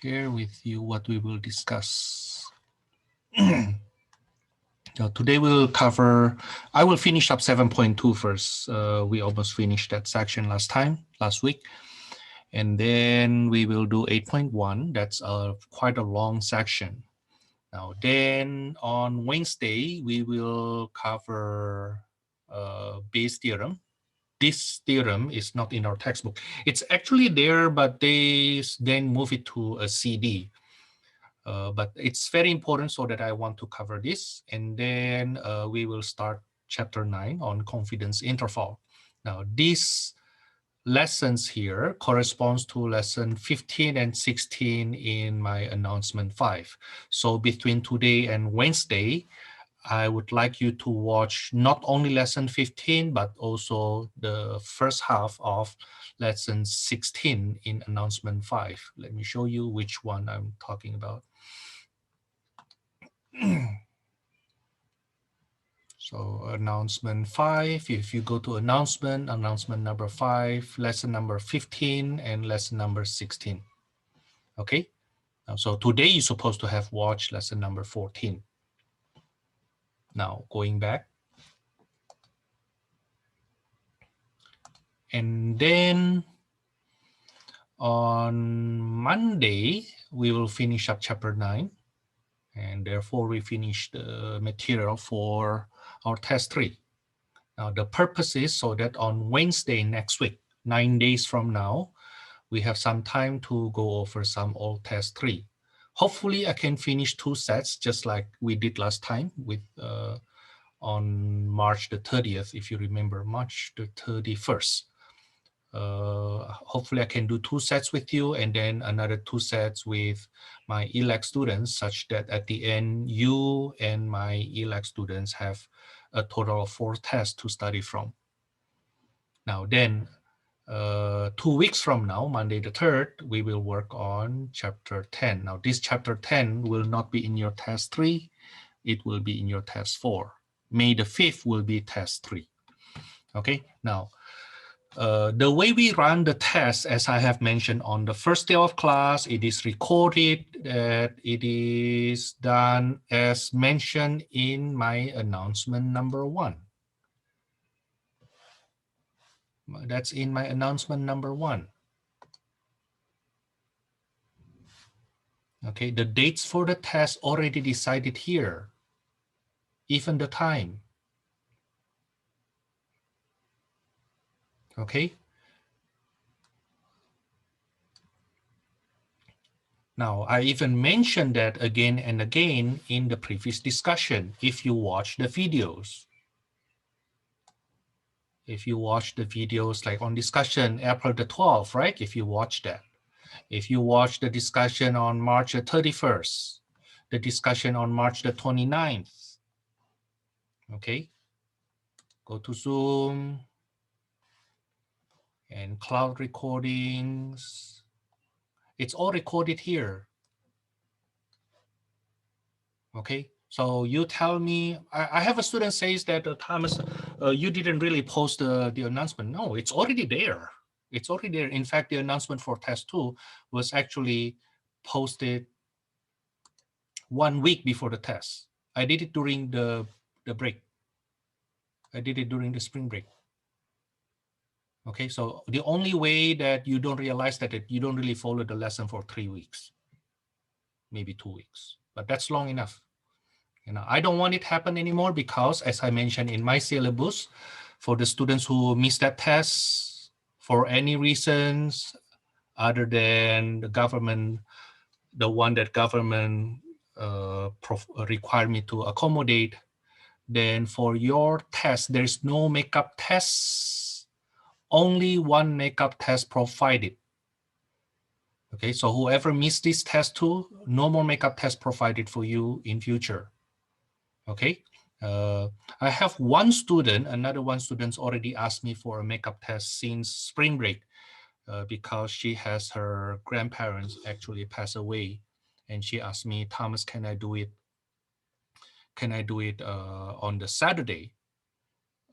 share with you what we will discuss. So today we'll cover, I will finish up 7.2 first. We almost finished that section last week. And then we will do 8.1. That's quite a long section. Now, then on Wednesday, we will cover Bayes' theorem. This theorem is not in our textbook. It's actually there, but they then move it to a CD. But it's very important, so that I want to cover this. And then we will start chapter 9 on confidence interval. Now, these lessons here corresponds to lesson 15 and 16 in my announcement 5. So between today and Wednesday, I would like you to watch not only lesson 15, but also the first half of lesson 16 in announcement 5. Let me show you which one I'm talking about. So announcement 5, if you go to announcement number 5, lesson number 15, and lesson number 16. Okay, so today you're supposed to have watched lesson number 14. Now going back. And then on Monday, we will finish up chapter 9. And therefore we finish the material for our test 3. Now the purpose is so that on Wednesday next week, 9 days from now, we have some time to go over some old test 3. Hopefully I can finish 2 sets just like we did last time with on March the 30th, if you remember, March the 31st. Hopefully I can do 2 sets with you and then another 2 sets with my elect students, such that at the end you and my elect students have a total of 4 tests to study from. Now then 2 weeks from now, Monday the 3rd, we will work on chapter 10. Now this chapter 10 will not be in your test 3, it will be in your test 4. May the 5th will be test 3. Okay, now the way we run the test, as I have mentioned on the first day of class, it is recorded, that it is done as mentioned in my announcement number 1. That's in my announcement number 1. Okay, the dates for the test already decided here, even the time. Okay. Now, I even mentioned that again and again in the previous discussion, if you watch the videos. If you watch the videos like on discussion April the 12th, right? If you watch that. If you watch the discussion on March the 31st, the discussion on March the 29th, okay? Go to Zoom and cloud recordings. It's all recorded here. Okay, so you tell me, I have a student says that Thomas, you didn't really post the announcement. No, it's already there. It's already there. In fact, the announcement for test 2 was actually posted 1 week before the test. I did it during the break. I did it during the spring break. Okay, so the only way that you don't realize that you don't really follow the lesson for 3 weeks, maybe 2 weeks, but that's long enough. You know, I don't want it to happen anymore because, as I mentioned in my syllabus, for the students who missed that test for any reasons other than the government, the one that government required me to accommodate, then for your test, there's no makeup tests, only one makeup test provided. Okay, so whoever missed this test too, no more makeup test provided for you in future. Okay, I have one student, another one student's already asked me for a makeup test since spring break because she has her grandparents actually pass away. And she asked me, Thomas, can I do it? Can I do it on the Saturday?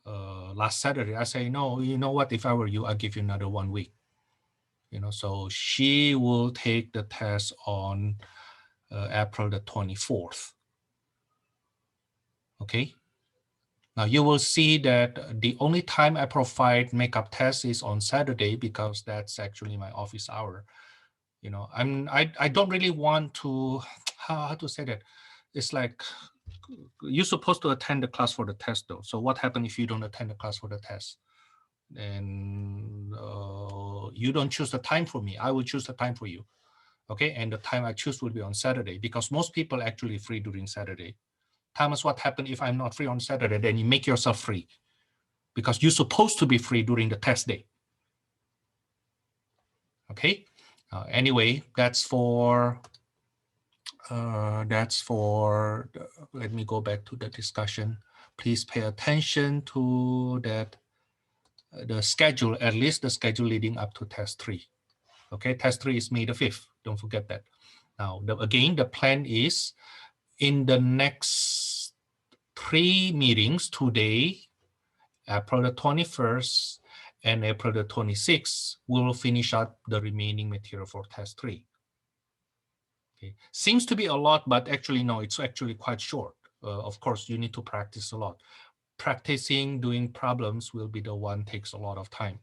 Last Saturday, I say, no, you know what, if I were you, I'll give you another 1 week. So she will take the test on April the 24th. Okay. Now you will see that the only time I provide makeup test is on Saturday because that's actually my office hour. I don't really want to, how to say that? It's like you're supposed to attend the class for the test though. So what happens if you don't attend the class for the test? Then you don't choose the time for me. I will choose the time for you. Okay, and the time I choose will be on Saturday because most people actually free during Saturday. Thomas, what happened if I'm not free on Saturday? Then you make yourself free because you're supposed to be free during the test day. Okay. Anyway, that's for. Let me go back to the discussion. Please pay attention to that. The schedule, at least the schedule leading up to test 3. Okay, test 3 is May the 5th. Don't forget that. Now, again, the plan is in the next 3 meetings today, April the 21st and April the 26th, we will finish up the remaining material for test 3. Okay. Seems to be a lot, but actually, no, it's actually quite short. Of course, you need to practice a lot. Practicing doing problems will be the one takes a lot of time.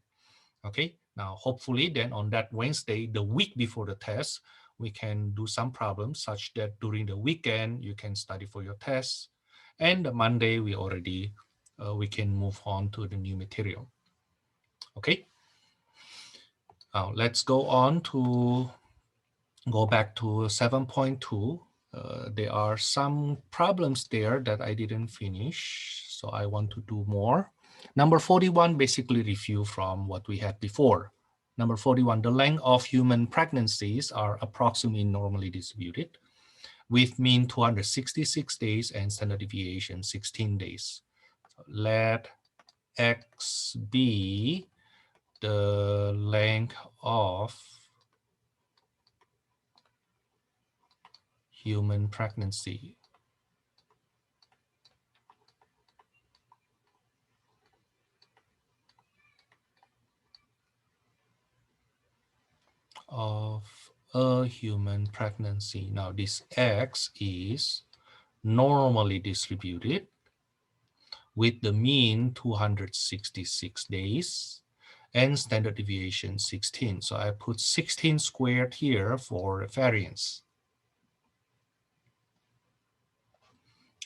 Okay, now hopefully then on that Wednesday, the week before the test, we can do some problems such that during the weekend, you can study for your tests. And the Monday, we can move on to the new material. Okay, now let's go back to 7.2. There are some problems there that I didn't finish, so I want to do more. Number 41 basically review from what we had before. Number 41, the length of human pregnancies are approximately normally distributed with mean 266 days and standard deviation 16 days. So let X be the length of human pregnancy. Of a human pregnancy. Now this X is normally distributed with the mean 266 days and standard deviation 16. So I put 16 squared here for variance.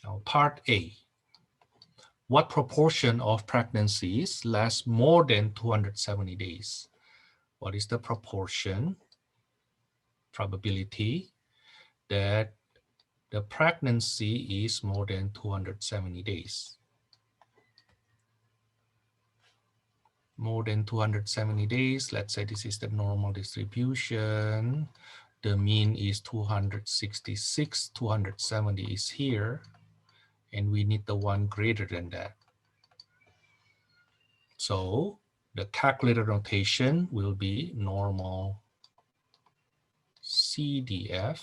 Now part A. What proportion of pregnancies last more than 270 days? What is the proportion, probability that the pregnancy is more than 270 days? More than 270 days, let's say this is the normal distribution. The mean is 266, 270 is here, and we need the one greater than that. So the calculator notation will be normal CDF.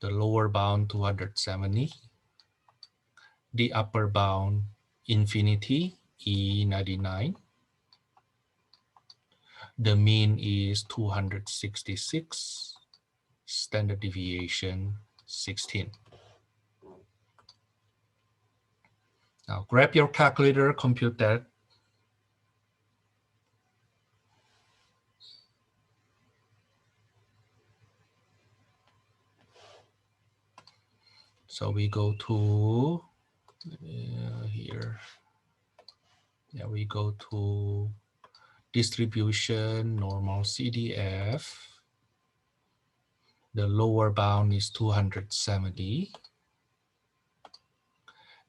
The lower bound 270. The upper bound infinity, E99. The mean is 266. Standard deviation 16. Now grab your calculator, compute that. So we go to here. Yeah, we go to distribution, normal CDF. The lower bound is 270.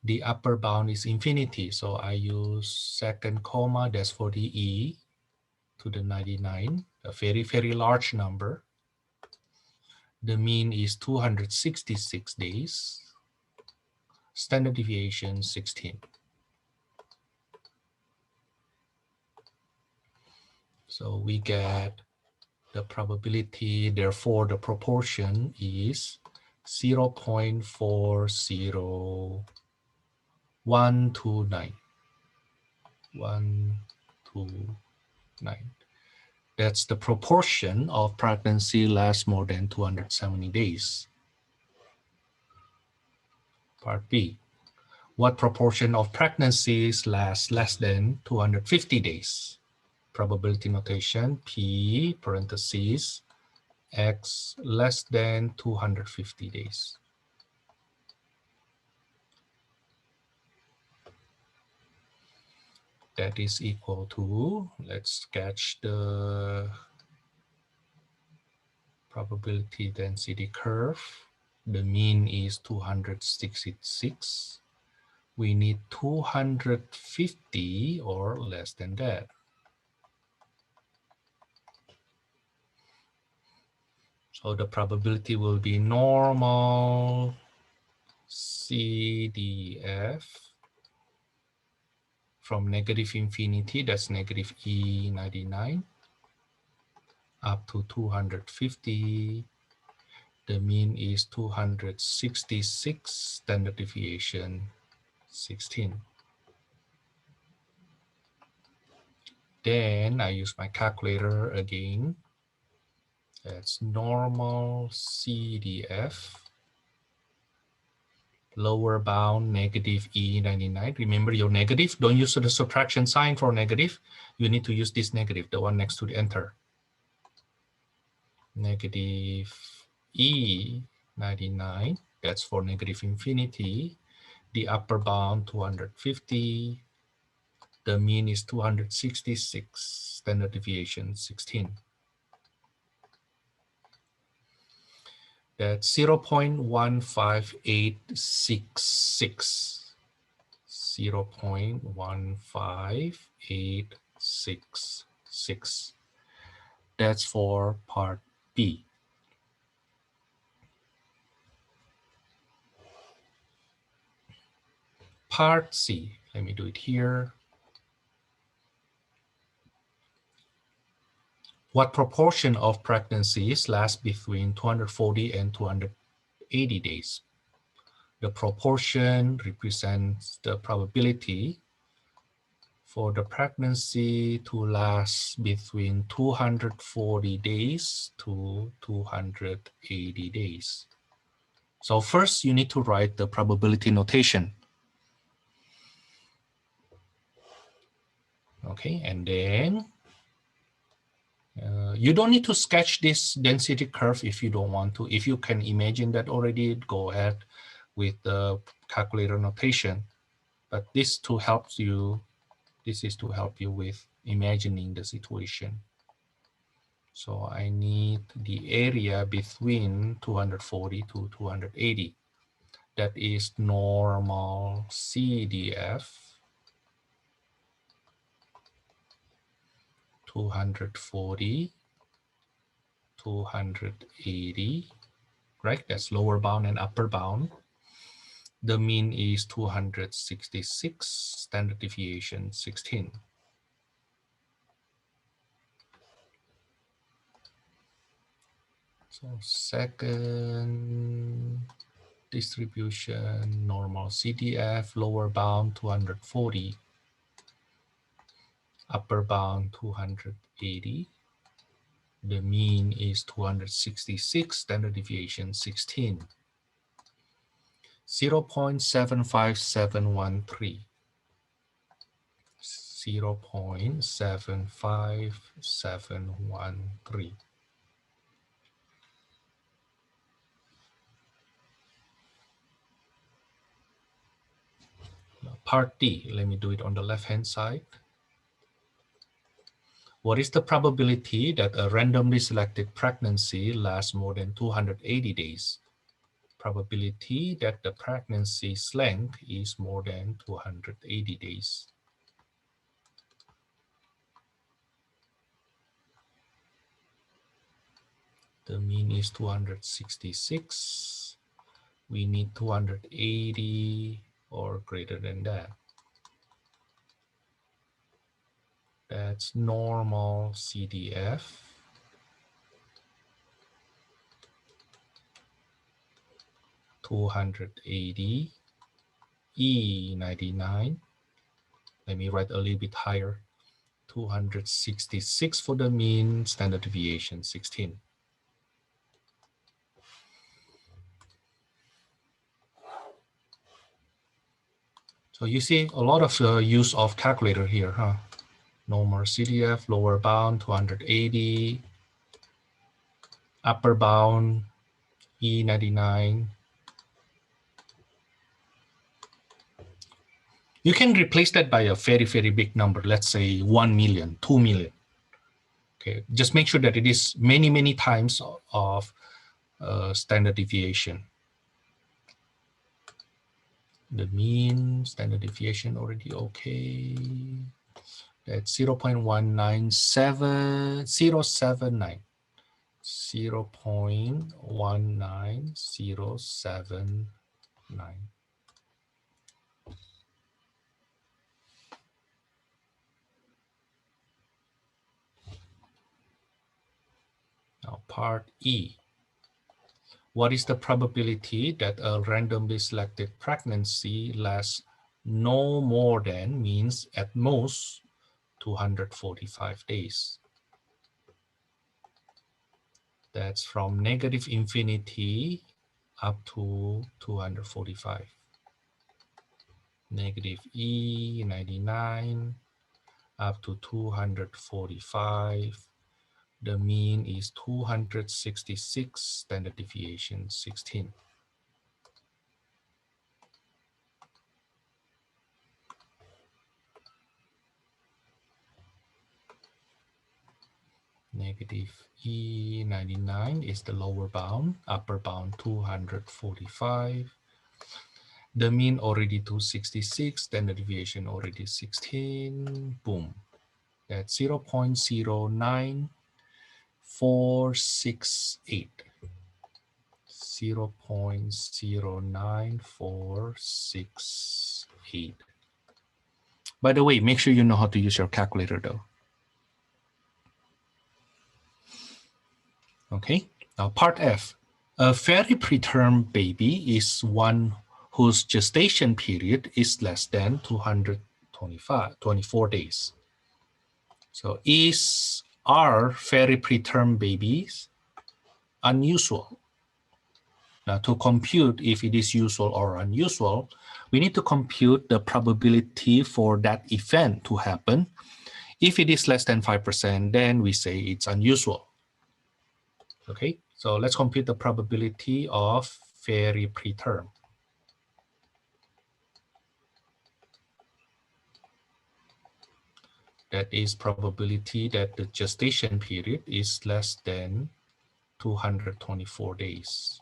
The upper bound is infinity. So I use second comma, that's for the E to the 99, a very, very large number. The mean is 266 days. Standard deviation 16. So we get the probability, therefore the proportion is 0.40129. 29. That's the proportion of pregnancy lasts more than 270 days. Part B. What proportion of pregnancies last less than 250 days? Probability notation, P parentheses X less than 250 days. That is equal to, let's sketch the probability density curve. The mean is 266. We need 250 or less than that. So the probability will be normal CDF from negative infinity, that's negative E99, up to 250. The mean is 266, standard deviation 16. Then I use my calculator again. That's normal CDF. Lower bound negative E99. Remember your negative, don't use the subtraction sign for negative. You need to use this negative, the one next to the enter. Negative E99, that's for negative infinity. The upper bound 250. The mean is 266, standard deviation 16. That's 0.15866. 0.15866. That's for part B. Part C, let me do it here. What proportion of pregnancies last between 240 and 280 days? The proportion represents the probability for the pregnancy to last between 240 days to 280 days. So first you need to write the probability notation. Okay, and then you don't need to sketch this density curve if you don't want to. If you can imagine that already, go ahead with the calculator notation. But this to help you, this is to help you with imagining the situation. So I need the area between 240 to 280. That is normal CDF. 240, 280, right? That's lower bound and upper bound. The mean is 266, standard deviation 16. So second distribution, normal CDF, lower bound 240, upper bound 280. The mean is 266, standard deviation 16. 0.75713. 0.75713. Part D, let me do it on the left-hand side. What is the probability that a randomly selected pregnancy lasts more than 280 days? Probability that the pregnancy's length is more than 280 days. The mean is 266. We need 280 or greater than that. That's normal CDF. 280, E99. Let me write a little bit higher. 266 for the mean, standard deviation 16. So you see a lot of use of calculator here, huh? Normalcdf, lower bound 280, upper bound E99. You can replace that by a very, very big number. Let's say 1 million, 2 million. Okay, just make sure that it is many, many times of standard deviation. The mean standard deviation already okay. That's 0.19779. 0.19079. Now part E. What is the probability that a randomly selected pregnancy lasts no more than, means at most, 245 days? That's from negative infinity up to 245. Negative E99 up to 245. The mean is 266, standard deviation 16. Negative E99 is the lower bound, upper bound 245. The mean already 266, standard deviation already 16. Boom. That's 0.09468. 0.09468. By the way, make sure you know how to use your calculator though. Okay, now part F. A very preterm baby is one whose gestation period is less than 224 days. So are very preterm babies unusual? Now to compute if it is usual or unusual, we need to compute the probability for that event to happen. If it is less than 5%, then we say it's unusual. Okay, so let's compute the probability of very preterm. That is probability that the gestation period is less than 224 days.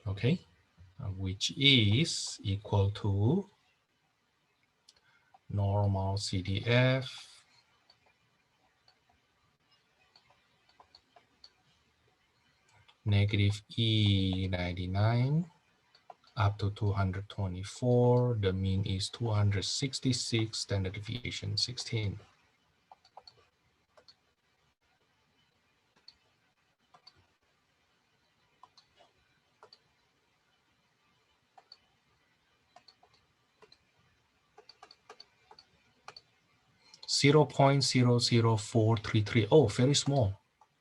Okay, which is equal to Normalcdf negative E99 up to 224. The mean is 266, standard deviation 16. Zero 0.00433. Oh, very small.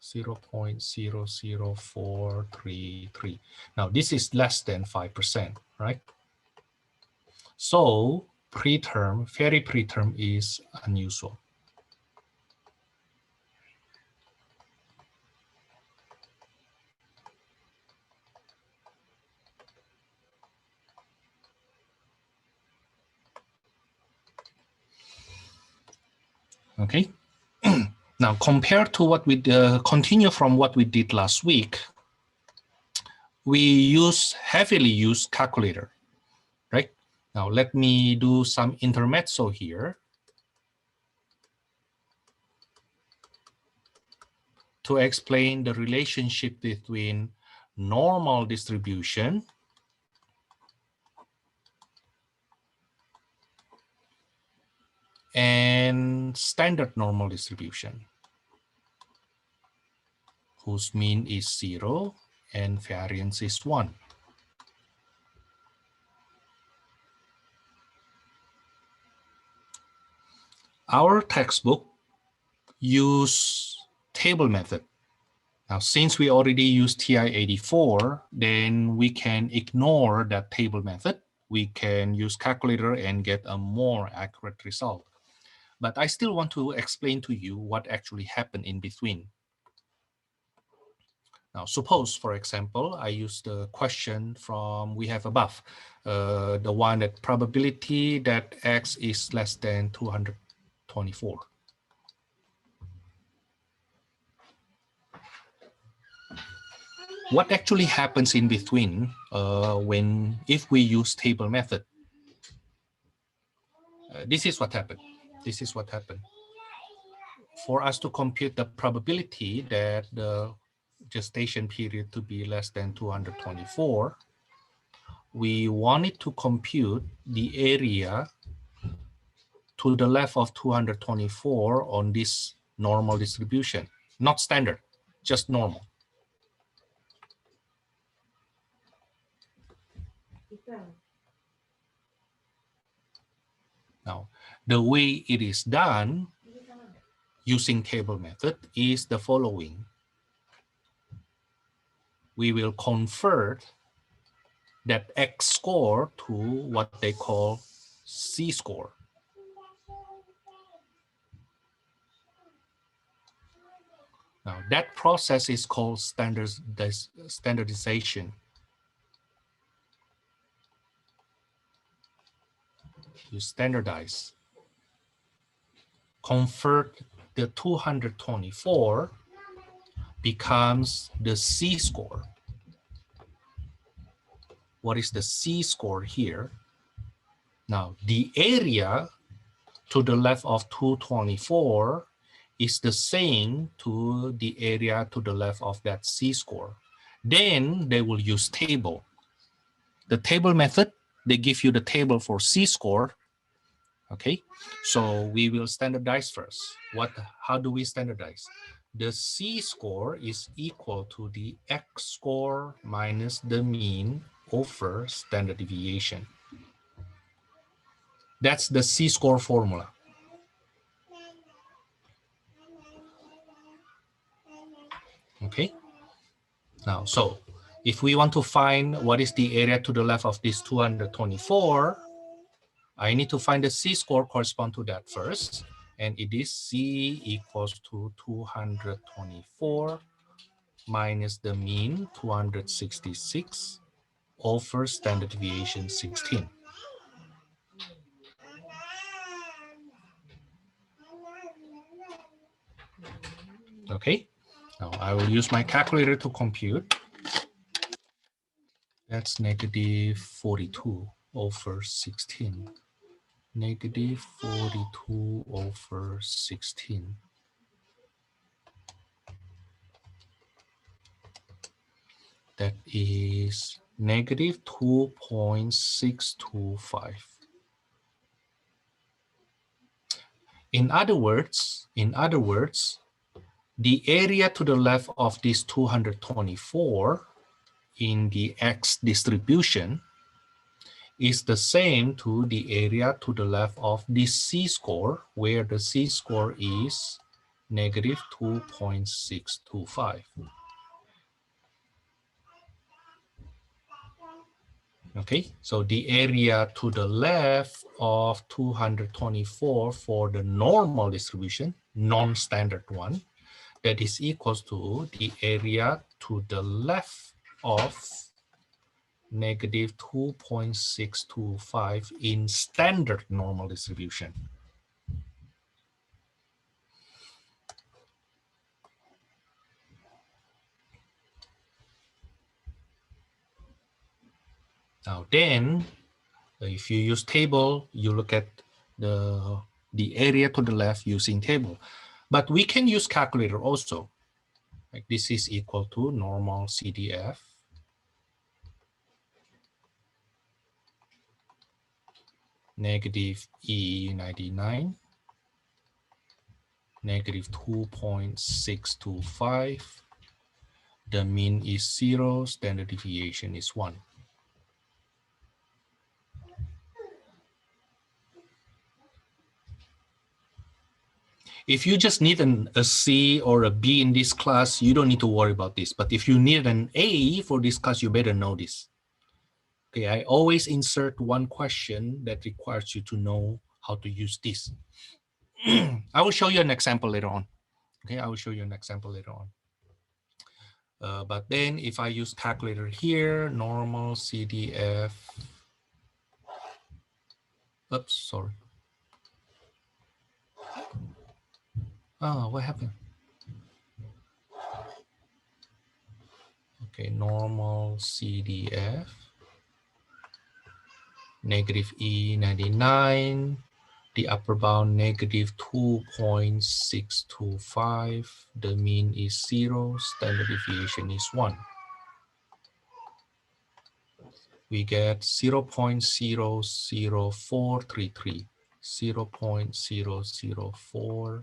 0.00433. Now this is less than 5%, right? So preterm, very preterm is unusual. Okay. Now compared to what we continue from what we did last week, we heavily use calculator, right? Now let me do some intermezzo here to explain the relationship between normal distribution and standard normal distribution, whose mean is 0 and variance is 1. Our textbook use table method. Now, since we already use TI-84, then we can ignore that table method. We can use calculator and get a more accurate result. But I still want to explain to you what actually happened in between. Now, suppose, for example, I use the question from we have above, the one that probability that X is less than 224. What actually happens in between if we use table method? This is what happened. This is what happened. For us to compute the probability that the gestation period to be less than 224, we wanted to compute the area to the left of 224 on this normal distribution, not standard, just normal. Now, the way it is done using table method is the following. We will convert that X score to what they call C score. Now, that process is called standardization. You standardize. Convert the 224 becomes the C score. What is the C score here? Now, the area to the left of 224 is the same to the area to the left of that C score. Then they will use table. The table method, they give you the table for C score. Okay, so we will standardize first. How do we standardize? The C score is equal to the X score minus the mean over standard deviation. That's the C score formula. Okay. Now, so if we want to find what is the area to the left of this 224, I need to find the C score correspond to that first. And it is C equals to 224 minus the mean 266 over standard deviation 16. Okay, now I will use my calculator to compute. That's negative 42 over 16. Negative 42 over 16. That is negative 2.625. In other words, the area to the left of this 224 in the X distribution is the same to the area to the left of this C score, where the C score is negative 2.625. Okay, so the area to the left of 224 for the normal distribution, non-standard one, that is equals to the area to the left of negative 2.625 in standard normal distribution. Now then, if you use table, you look at the area to the left using table. But we can use calculator also. Like this is equal to Normalcdf negative E99 negative 2.625. The mean is 0, standard deviation is 1. If you just need a C or a B in this class, you don't need to worry about this. But if you need an A for this class, you better know this. Okay, I always insert one question that requires you to know how to use this. I will show you an example later on. Okay, I will show you an example later on. But then if I use calculator here, Normalcdf, oops, sorry. Oh, what happened? Okay, Normalcdf, negative E99, the upper bound negative 2.625, the mean is 0, standard deviation is 1. We get 0.00433, 0.00433.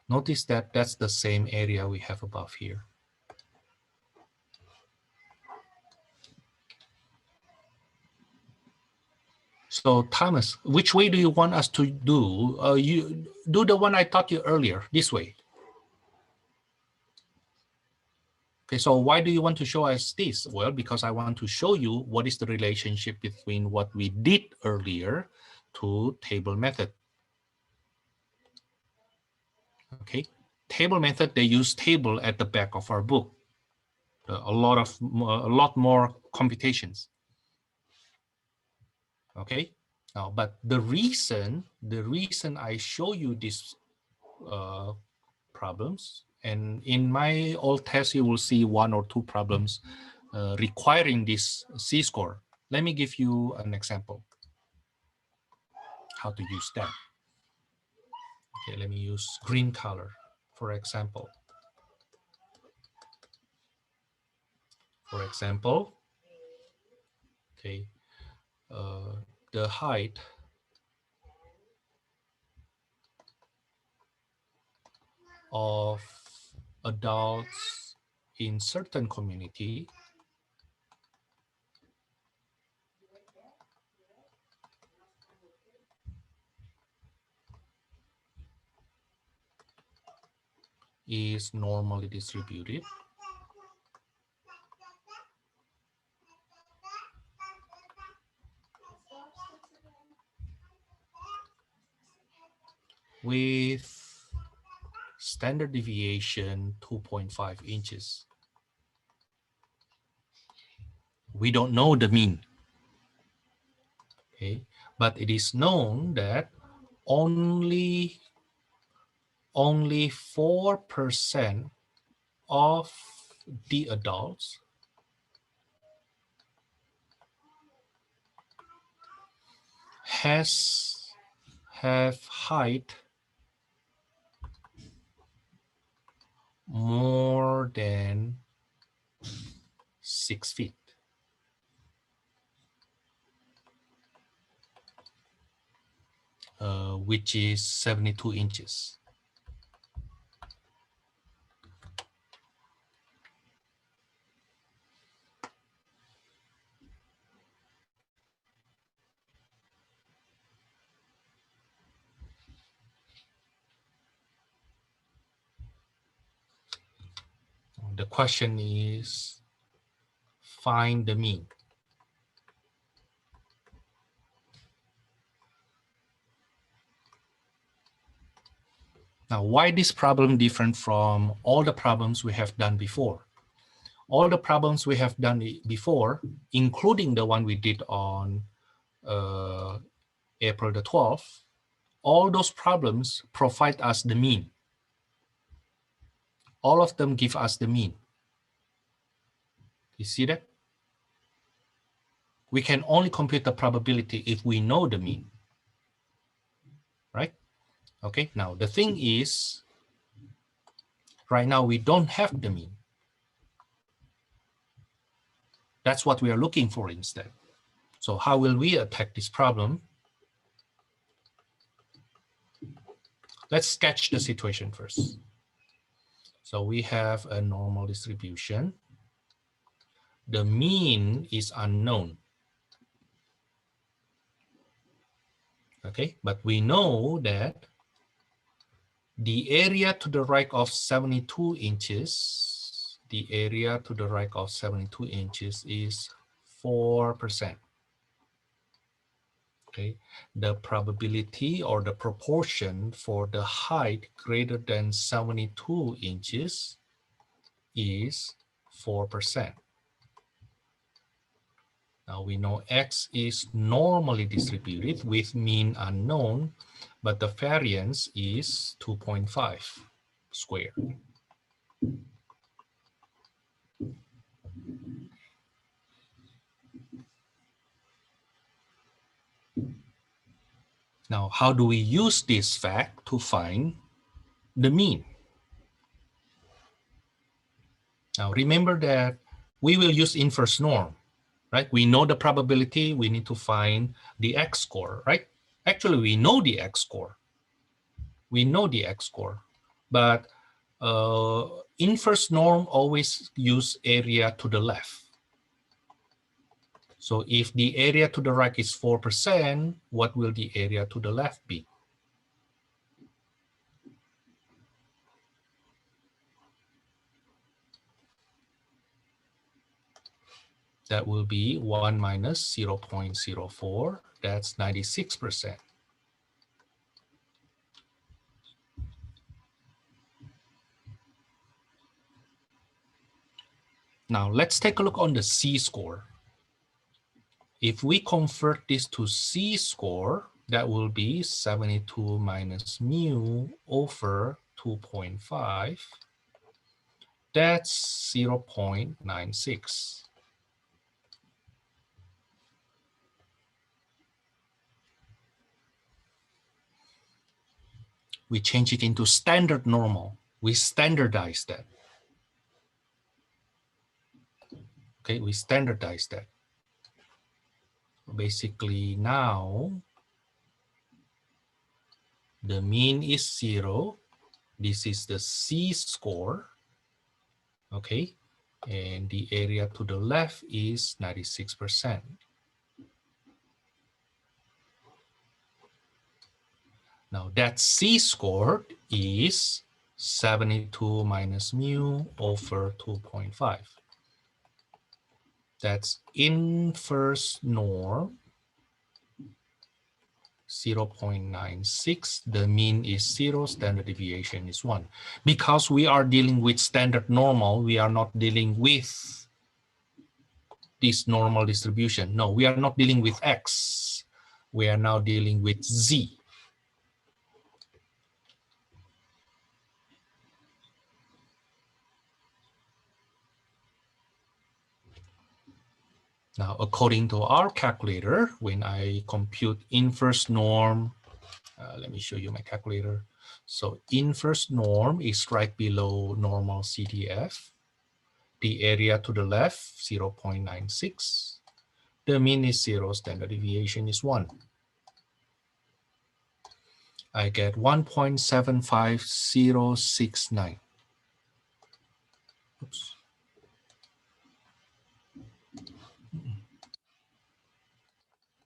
Notice that that's the same area we have above here. So Thomas, which way do you want us to do? You do the one I taught you earlier, this way. Okay, so why do you want to show us this? Well, because I want to show you what is the relationship between what we did earlier to table method. Okay, table method, they use table at the back of our book. A lot more computations. Okay, now, but the reason I show you these problems, and in my old test you will see 1 or 2 problems requiring this C-score. Let me give you an example how to use that. Okay, let me use green color for example. For example, okay, the height of adults in certain community is normally distributed with standard deviation 2.5 inches. We don't know the mean, okay, but it is known that only 4% of the adults have height more than 6 feet. Which is 72 inches. The question is, find the mean. Now, why this problem different from all the problems we have done before? All the problems we have done before, including the one we did on April the 12th, all those problems provide us the mean. All of them give us the mean. You see that? We can only compute the probability if we know the mean, right? Okay, now the thing is, right now we don't have the mean. That's what we are looking for instead. So how will we attack this problem? Let's sketch the situation first. So we have a normal distribution. The mean is unknown. Okay, but we know that The area to the right of 72 inches, the area to the right of 72 inches is 4%. Okay, the probability or the proportion for the height greater than 72 inches is 4%. Now we know X is normally distributed with mean unknown, but the variance is 2.5 squared. Now, how do we use this fact to find the mean? Now, remember that we will use inverse norm, right? We know the probability, we need to find the X score, right? Actually, we know the X score. We know the X score, but inverse norm always use area to the left. So if the area to the right is 4%, what will the area to the left be? That will be 1 minus 0.04. That's 96%. Now let's take a look on the C-score. If we convert this to C-score, that will be 72 minus mu over 2.5. That's 0.96. We change it into standard normal. We standardize that. Okay, we standardize that. Basically now, the mean is 0. This is the C-score. Okay, and the area to the left is 96%. Now that C-score is 72 minus mu over 2.5. That's inverse norm, 0.96. The mean is 0, standard deviation is 1. Because we are dealing with standard normal, we are not dealing with this normal distribution. No, we are not dealing with X. We are now dealing with Z. Now, according to our calculator, when I compute inverse norm, let me show you my calculator. So inverse norm is right below normal CDF. The area to the left, 0.96. The mean is 0, standard deviation is 1. I get 1.75069. Oops.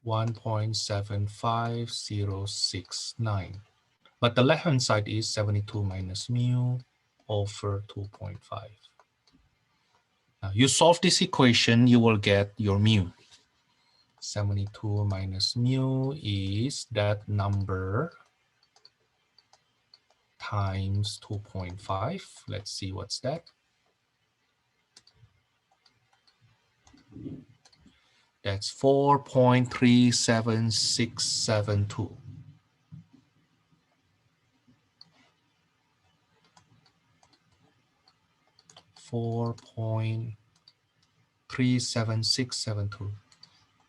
1.75069. But the left-hand side is 72 minus mu over 2.5. Now you solve this equation, you will get your mu. 72 minus mu is that number times 2.5. Let's see what's that. That's 4.37672. 4.37672.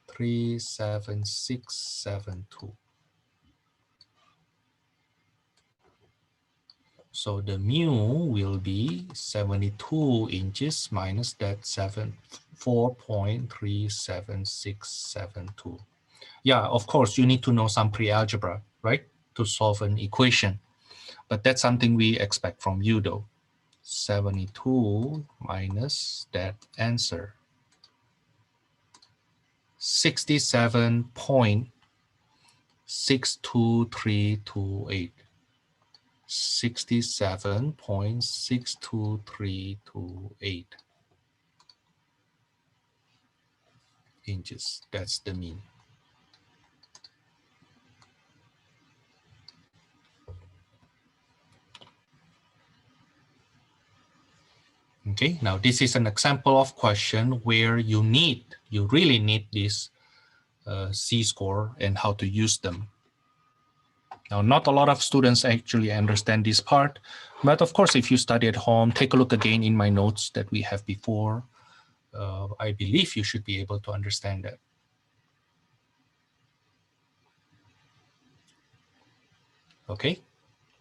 37672. So the mu will be 72 inches minus that 4.37672. Yeah, of course, you need to know some pre-algebra, right, to solve an equation. But that's something we expect from you, though. 72 minus that answer. 67.62328. 67.62328 inches. That's the mean. Okay, now this is an example of question where you really need this Z-score and how to use them. Now, not a lot of students actually understand this part, but of course, if you study at home, take a look again in my notes that we have before. I believe you should be able to understand that. Okay,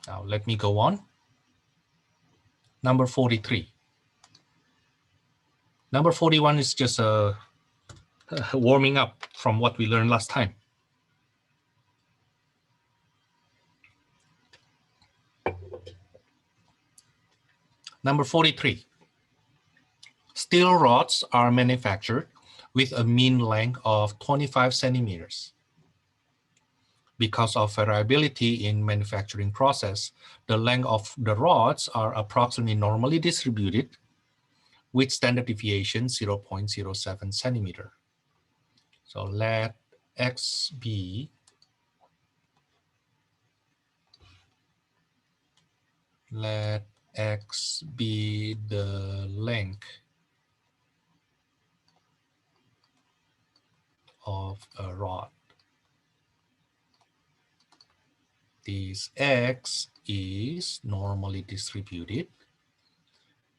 now let me go on. Number 43. Number 41 is just a warming up from what we learned last time. Number 43. Steel rods are manufactured with a mean length of 25 centimeters. Because of variability in manufacturing process, the length of the rods are approximately normally distributed with standard deviation 0.07 centimeter. So let X be the length of a rod. This X is normally distributed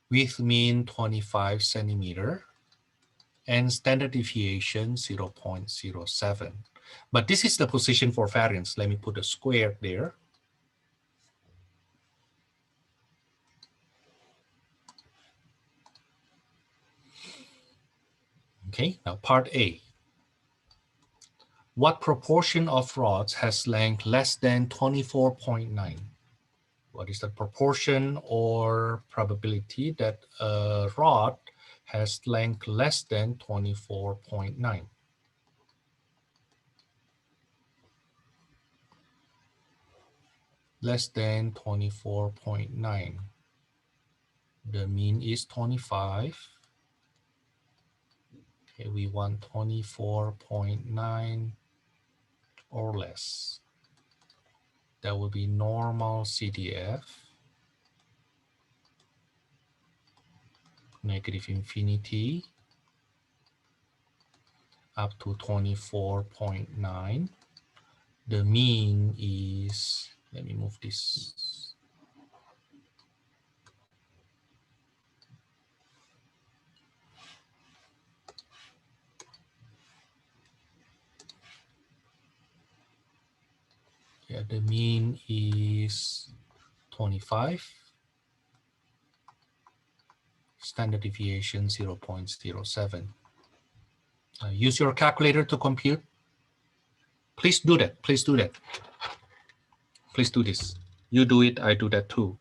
with mean 25 centimeter and standard deviation 0.07. But this is the position for variance. Let me put a square there. Okay, now part A. What proportion of rods has length less than 24.9? What is the proportion or probability that a rod has length less than 24.9? Less than 24.9. The mean is 25. Okay, we want 24.9 or less. That will be normal CDF, negative infinity, up to 24.9. The mean is, let me move this. Yeah, the mean is 25. Standard deviation 0.07. Use your calculator to compute. Please do that. Please do that. Please do this. You do it, I do that too.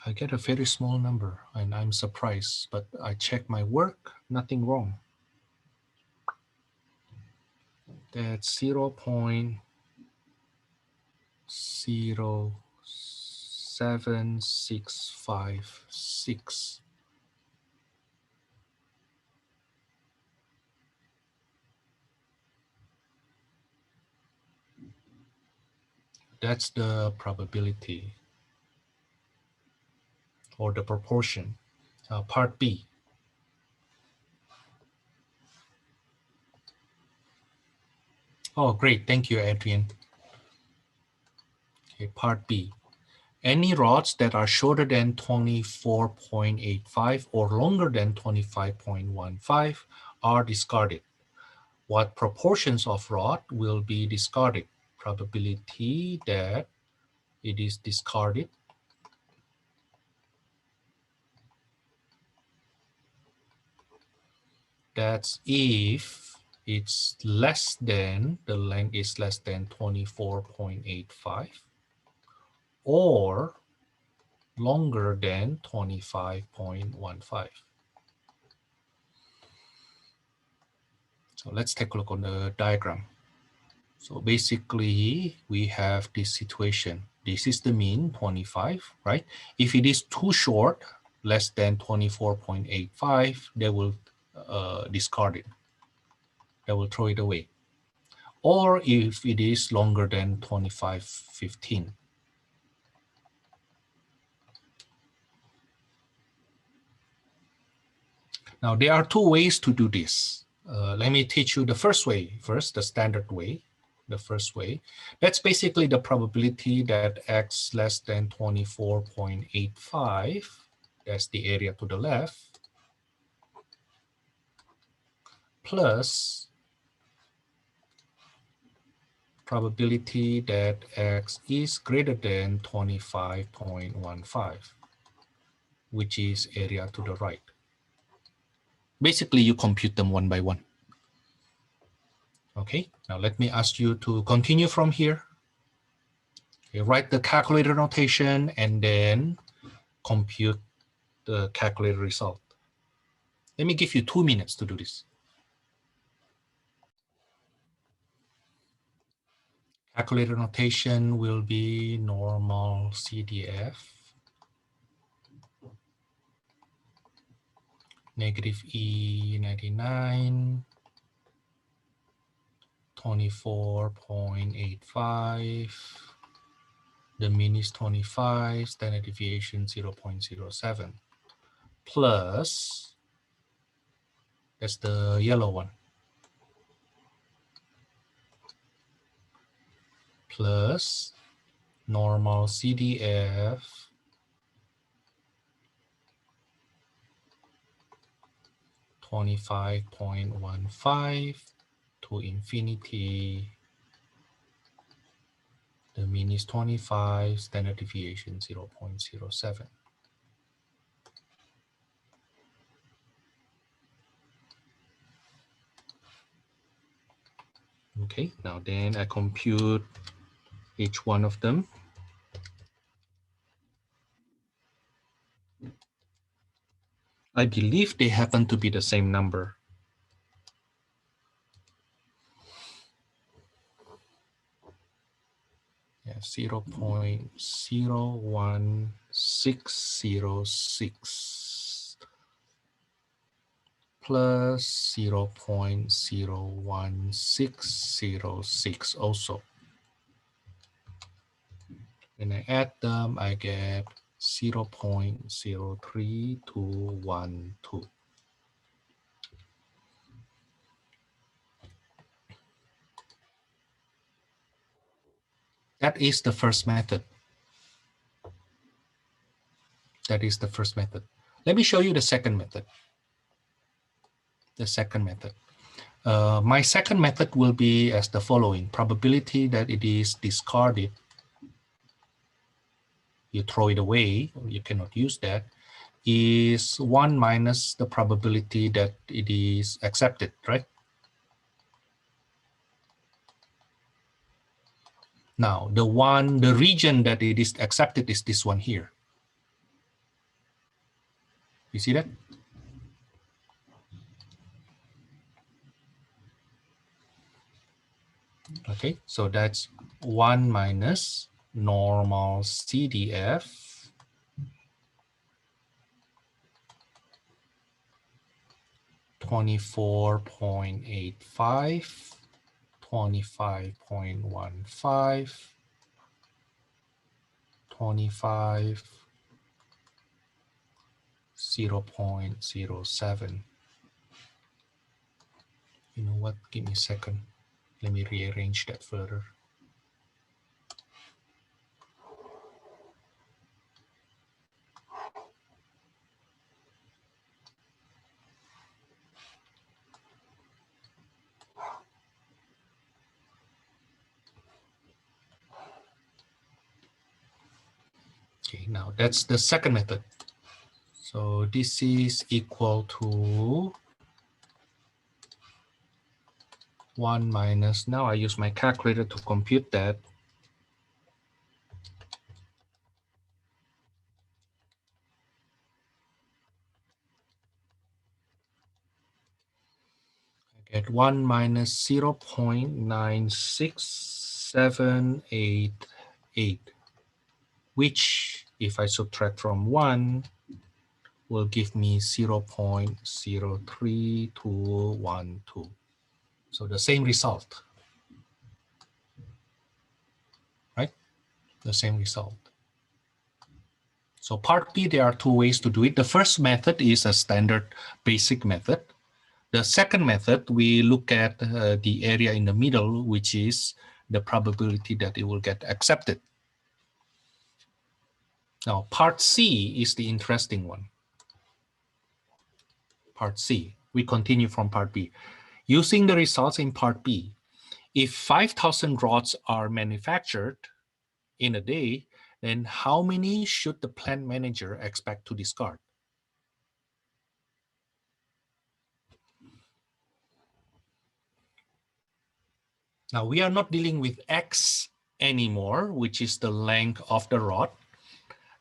I get a very small number and I'm surprised, but I check my work, nothing wrong. That's 0.07656. That's the probability or the proportion. Part B. Oh, great. Thank you, Adrian. Okay, part B. Any rods that are shorter than 24.85 or longer than 25.15 are discarded. What proportions of rod will be discarded? Probability that it is discarded. That's if it's less than, the length is less than 24.85 or longer than 25.15. So let's take a look on the diagram. So basically, we have this situation. This is the mean, 25, right? If it is too short, less than 24.85, they will discard it. They will throw it away. Or if it is longer than 25.15. Now, there are two ways to do this. Let me teach you the first way first, the standard way. The first way, that's basically the probability that x less than 24.85, that's the area to the left, plus probability that x is greater than 25.15, which is area to the right. Basically, you compute them one by one. Okay, now let me ask you to continue from here. Okay, write the calculator notation and then compute the calculated result. Let me give you 2 minutes to do this. Calculator notation will be Normalcdf, negative E99, 24.85, the mean is 25, standard deviation 0.07, plus, that's the yellow one, plus Normalcdf, 25.15 to infinity. The mean is 25, standard deviation 0.07. Okay, now then I compute each one of them. I believe they happen to be the same number. Yeah, 0.01606 plus 0.01606 also. When I add them, I get 0.03212. That is the first method. That is the first method. Let me show you the second method. The second method. My second method will be as the following. Probability that it is discarded, you throw it away, you cannot use that, is 1 minus the probability that it is accepted, right? Now, the region that it is accepted is this one here. You see that? Okay, so that's 1 minus Normalcdf (24.85), 25.15, 25, 0.07. You know what? Give me a second. Let me rearrange that further. Okay, now that's the second method. So this is equal to 1 minus, now I use my calculator to compute that. I get 1 minus 0.96788, which if I subtract from 1 will give me 0.03212. So the same result, right? The same result. So part B, there are two ways to do it. The first method is a standard basic method. The second method, we look at the area in the middle, which is the probability that it will get accepted. Now, part C is the interesting one. Part C, we continue from part B. Using the results in part B, if 5,000 rods are manufactured in a day, then how many should the plant manager expect to discard? Now, we are not dealing with X anymore, which is the length of the rod.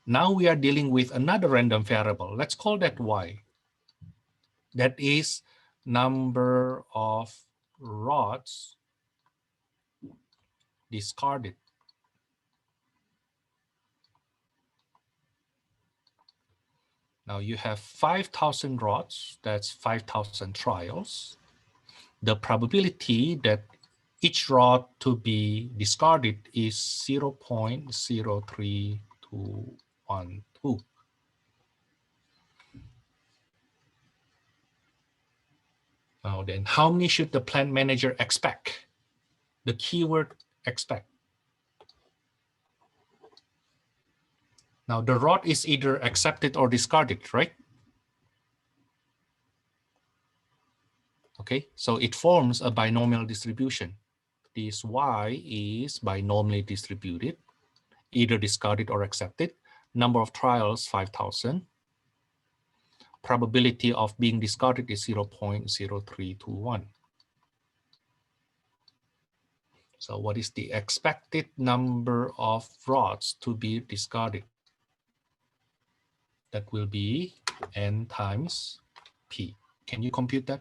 Now we are dealing with another random variable. Let's call that Y. That is number of rods discarded. Now you have 5,000 rods, that's 5,000 trials. The probability that each rod to be discarded is 0.03212. Now then, how many should the plant manager expect? The keyword expect. Now the rod is either accepted or discarded, right? Okay, so it forms a binomial distribution. This Y is binomially distributed, either discarded or accepted. Number of trials, 5,000. Probability of being discarded is 0.0321. So what is the expected number of rods to be discarded? That will be N times P. Can you compute that?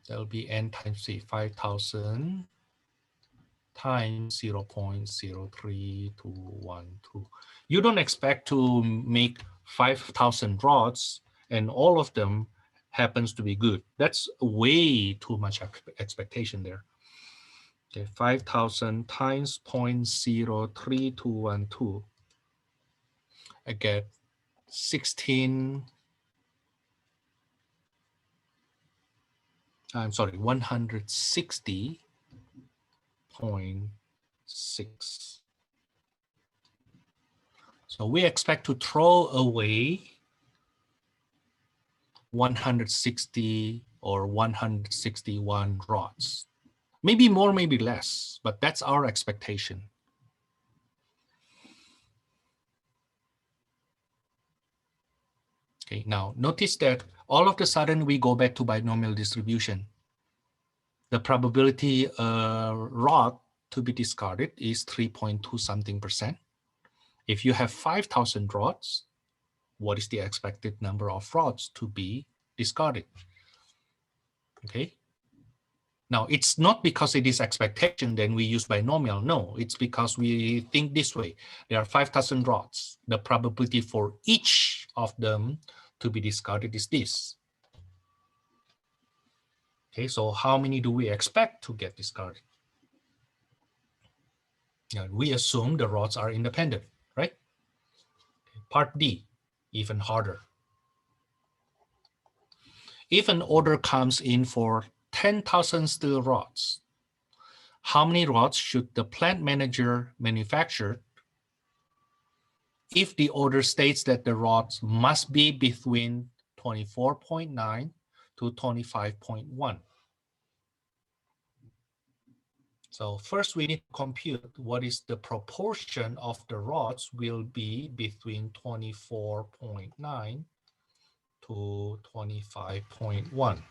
That will be N times C, 5,000 times 0.03212. You don't expect to make 5,000 rods and all of them happens to be good. That's way too much expectation there. Okay, 5,000 times 0.03212. I get 16. I'm sorry, 160.6. So we expect to throw away 160 or 161 rods. Maybe more, maybe less, but that's our expectation. Okay, now notice that all of a sudden we go back to binomial distribution. The probability rod to be discarded is 3.2 something percent. If you have 5,000 rods, what is the expected number of rods to be discarded? Okay. Now, it's not because it is expectation, then we use binomial. No, it's because we think this way. There are 5,000 rods. The probability for each of them to be discarded is this. Okay, so how many do we expect to get discarded? Now, we assume the rods are independent, right? Okay, part D, even harder. If an order comes in for 10,000 steel rods, how many rods should the plant manager manufacture if the order states that the rods must be between 24.9 to 25.1? So first we need to compute what is the proportion of the rods will be between 24.9 to 25.1.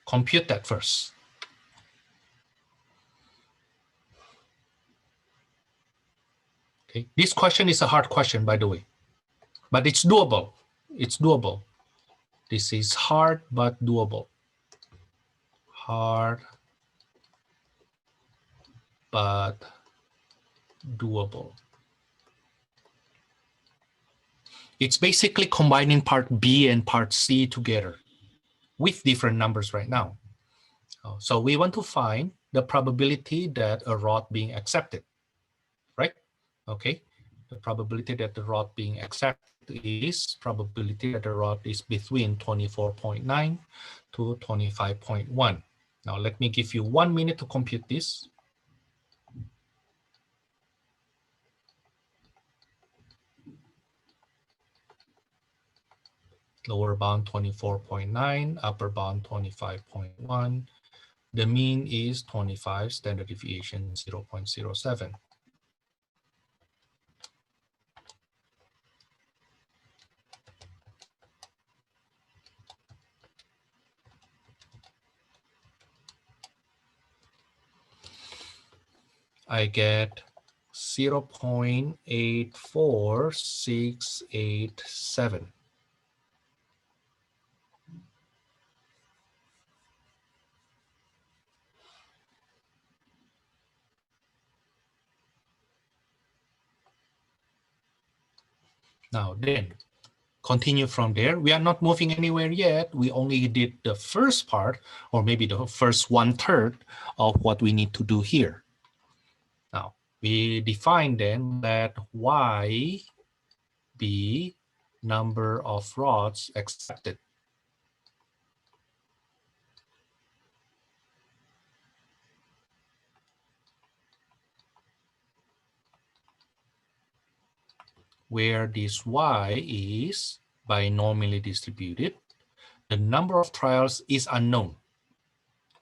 Compute that first. Okay, this question is a hard question, by the way, but it's doable. It's doable. This is hard, but doable. Hard, but doable. It's basically combining part B and part C together with different numbers right now. So we want to find the probability that a rod being accepted, right? Okay, the probability that the rod being accepted is probability that the rod is between 24.9 to 25.1. Now let me give you 1 minute to compute this. Lower bound 24.9, upper bound 25.1. The mean is 25, standard deviation 0.07. I get 0.84687. Now then, continue from there. We are not moving anywhere yet. We only did the first part, or maybe the first 1/3 of what we need to do here. Now, we define then that Y be number of rods accepted. Where this Y is binomially distributed, the number of trials is unknown.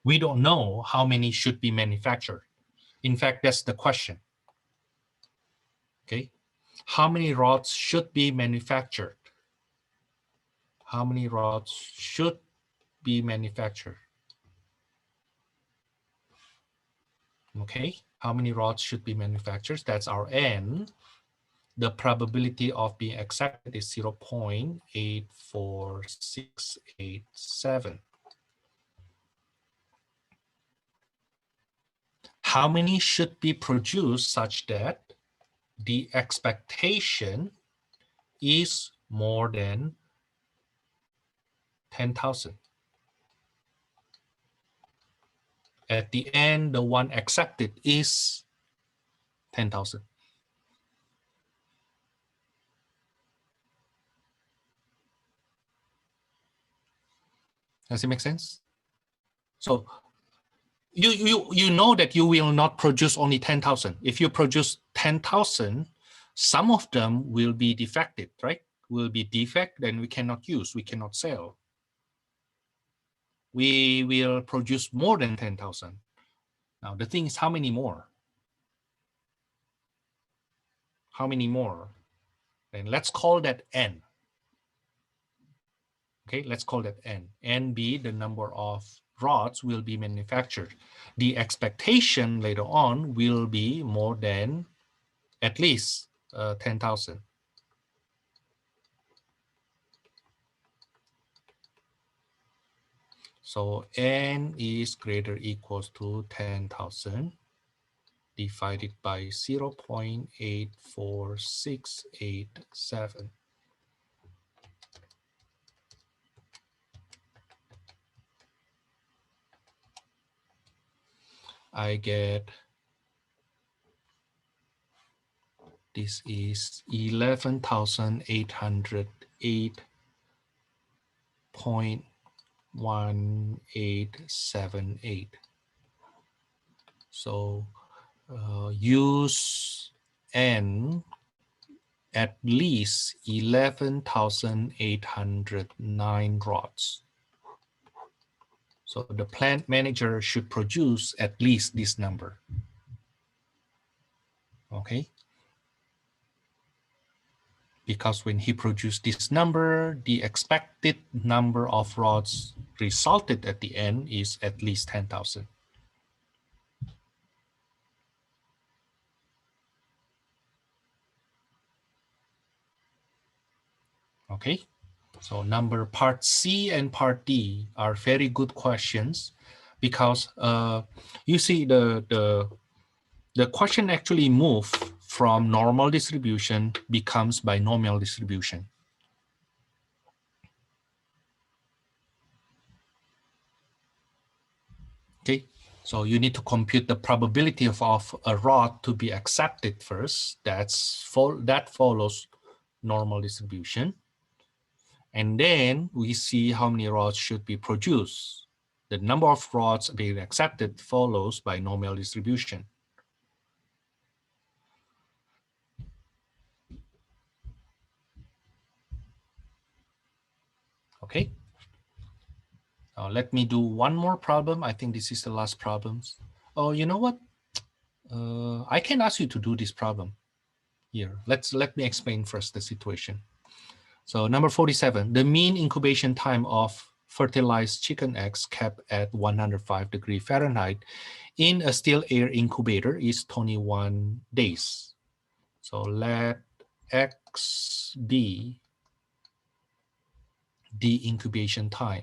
We don't know how many should be manufactured. In fact, that's the question. Okay, how many rods should be manufactured? How many rods should be manufactured? Okay, how many rods should be manufactured? That's our N. The probability of being accepted is 0.84687. How many should be produced such that the expectation is more than 10,000? At the end, the one accepted is 10,000. Does it make sense? So you know that you will not produce only 10,000. If you produce 10,000, some of them will be defective, right? Will be defect, then we cannot use, we cannot sell. We will produce more than 10,000. Now the thing is, how many more? How many more? Then let's call that N. Okay, let's call that N. N be the number of rods will be manufactured. The expectation later on will be more than at least 10,000. So N is greater equals to 10,000 divided by 0.84687. I get, this is 11,808.1878. So use N at least 11,809 rods. So the plant manager should produce at least this number. Okay. Because when he produced this number, the expected number of rods resulted at the end is at least 10,000. Okay, so number part C and part D are very good questions because you see the question actually moved from normal distribution becomes binomial distribution. Okay, so you need to compute the probability of a rod to be accepted first. That follows normal distribution. And then we see how many rods should be produced. The number of rods being accepted follows binomial distribution. Okay. Now let me do one more problem. I think this is the last problem. Oh, you know what? I can ask you to do this problem here. Let me explain first the situation. So number 47, the mean incubation time of fertilized chicken eggs kept at 105 degrees Fahrenheit in a still air incubator is 21 days. So let X be the incubation time.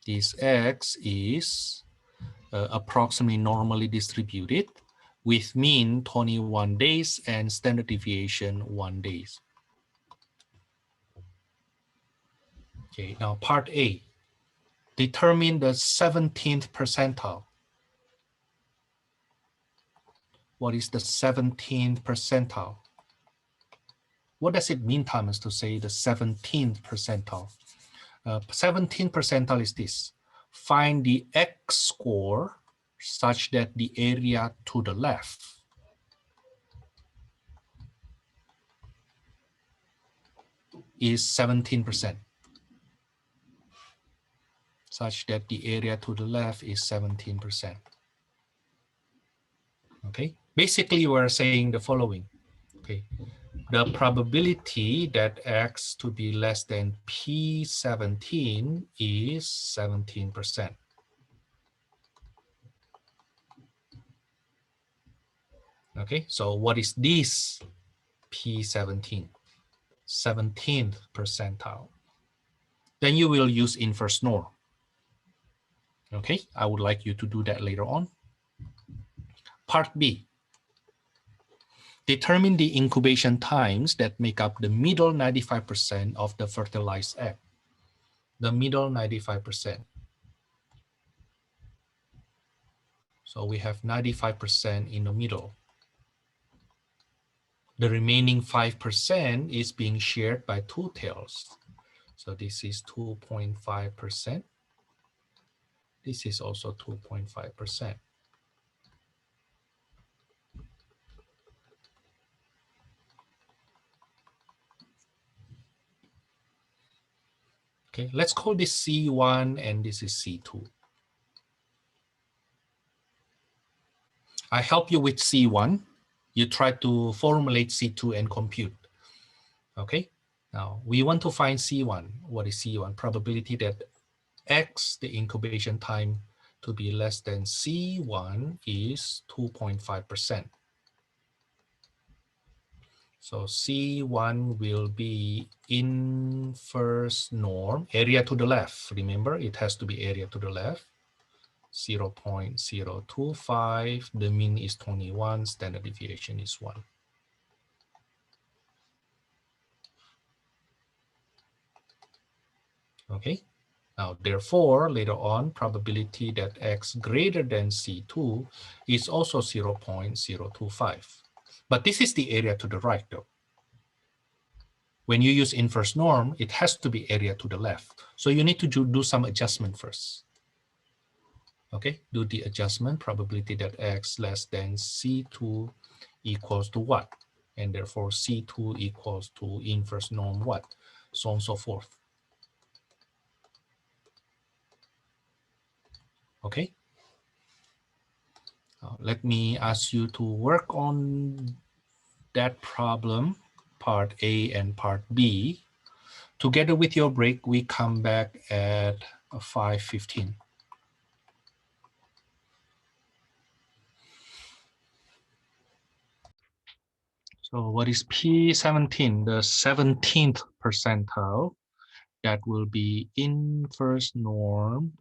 This X is approximately normally distributed with mean 21 days and standard deviation 1 day. Okay, now part A. Determine the 17th percentile. What is the 17th percentile? What does it mean, Thomas, to say the 17th percentile? 17th percentile is this. Find the X score such that the area to the left is 17%. Such that the area to the left is 17%. Okay, basically we're saying the following. Okay, the probability that X to be less than P17 is 17%. Okay, so what is this P17? 17th percentile. Then you will use inverse norm. Okay, I would like you to do that later on. Part B. Determine the incubation times that make up the middle 95% of the fertilized egg. The middle 95%. So we have 95% in the middle. The remaining 5% is being shared by two tails. So this is 2.5%. This is also 2.5%. Okay, let's call this C1 and this is C2. I help you with C1. You try to formulate C2 and compute. Okay, now we want to find C1. What is C1? Probability that X, the incubation time, to be less than C1 is 2.5%. So C1 will be inverse norm, area to the left. Remember, it has to be area to the left. 0.025, the mean is 21, standard deviation is 1. Okay, now therefore, later on, probability that X greater than C2 is also 0.025. But this is the area to the right though. When you use inverse norm, it has to be area to the left. So you need to do some adjustment first. Okay, do the adjustment, probability that X less than C2 equals to what? and therefore C2 equals to inverse norm what? So on and so forth. Okay. Let me ask you to work on that problem, part A and part B. Together with your break, we come back at 5:15. So what is P17? The 17th percentile. That will be inverse norm.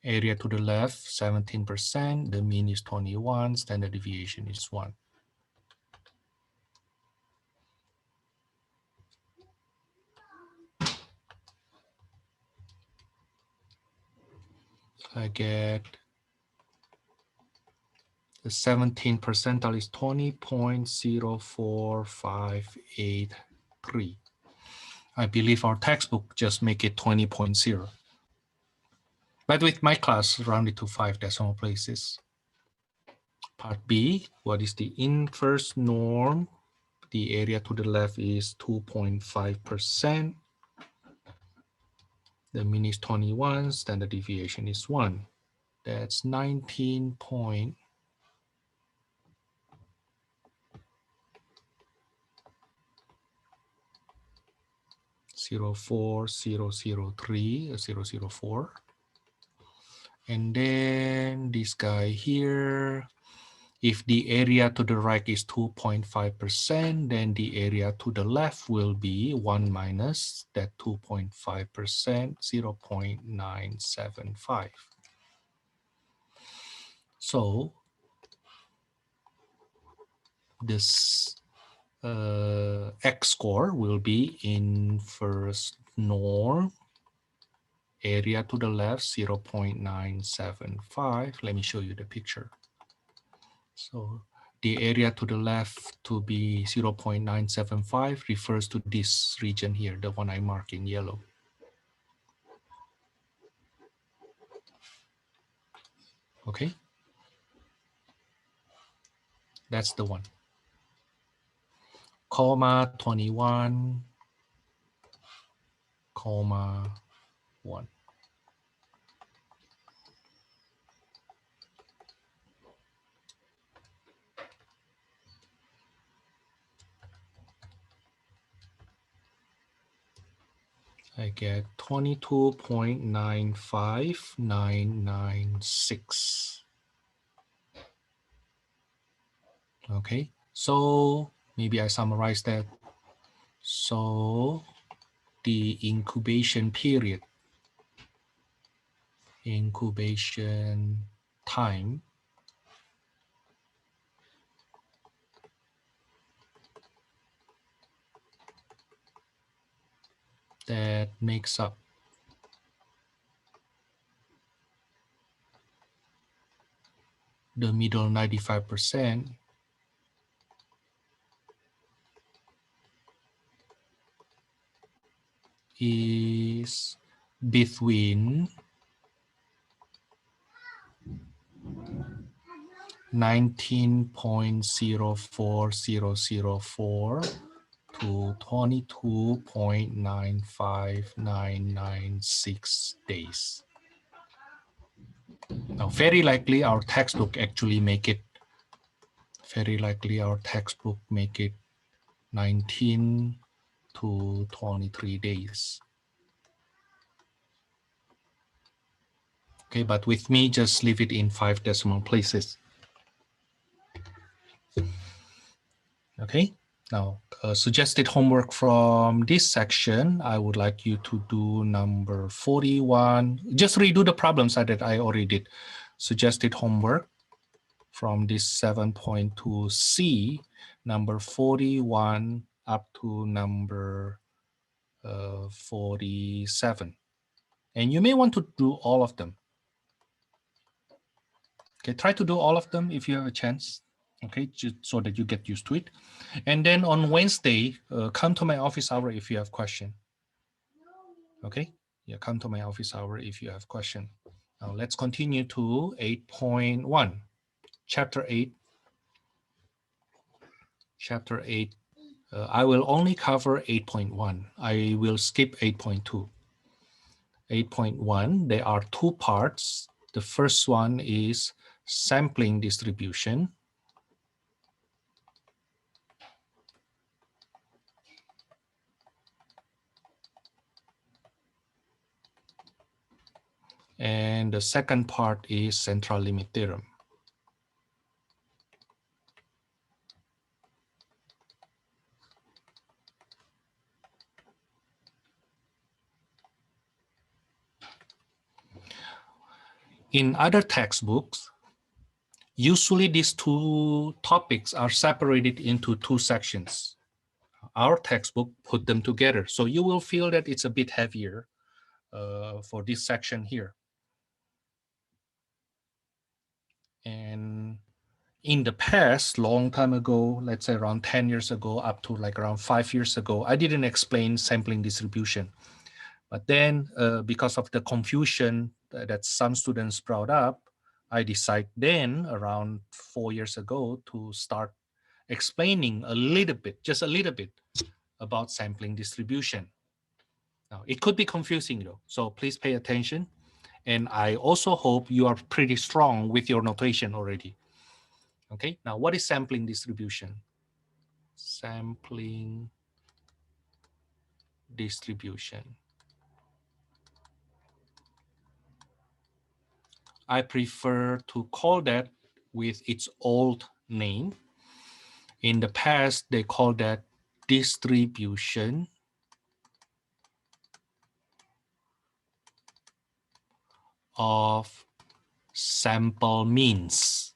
Area to the left, 17%. The mean is 21. Standard deviation is 1. I get the 17th percentile is 20.0583. I believe our textbook just make it 20.0. But with my class, rounded to 5 decimal places. Part B, what is the inverse norm? The area to the left is 2.5%. The mean is 21. Standard deviation is 1. That's 19.04003, and then this guy here, if the area to the right is 2.5%, then the area to the left will be 1 minus that 2.5%, 0.975. So this X score will be inverse norm, area to the left 0.975. Let me show you the picture. So the area to the left to be 0.975 refers to this region here, the one I mark in yellow. Okay, that's the one. Comma 21, comma 1. I get 22.95996. Okay, so maybe I summarize that. So the incubation period, incubation time, that makes up the middle 95% is between 19.04004 to 22.95996 days. Now, very likely our textbook actually make it, 19 to 23 days. Okay, but with me, just leave it in 5 decimal places. Okay, now suggested homework from this section, I would like you to do number 41. Just redo the problems that I already did. Suggested homework from this 7.2C, number 41 up to number 47. And you may want to do all of them. Okay, try to do all of them if you have a chance. Okay, just so that you get used to it. And then on Wednesday, come to my office hour if you have question. Okay, yeah, come to my office hour if you have question. Now let's continue to 8.1. Chapter 8. Chapter 8. I will only cover 8.1. I will skip 8.2. 8.1, there are two parts. The first one is sampling distribution. And the second part is central limit theorem. In other textbooks, usually these two topics are separated into two sections. Our textbook put them together. So you will feel that it's a bit heavier for this section here. And in the past, long time ago, let's say around 10 years ago, up to like around 5 years ago, I didn't explain sampling distribution. But then because of the confusion that some students brought up, I decided then around 4 years ago to start explaining a little bit, just a little bit about sampling distribution. Now, it could be confusing though, so please pay attention. And I also hope you are pretty strong with your notation already. Okay, now what is sampling distribution? Sampling distribution. I prefer to call that with its old name. In the past, they called that distribution of sample means.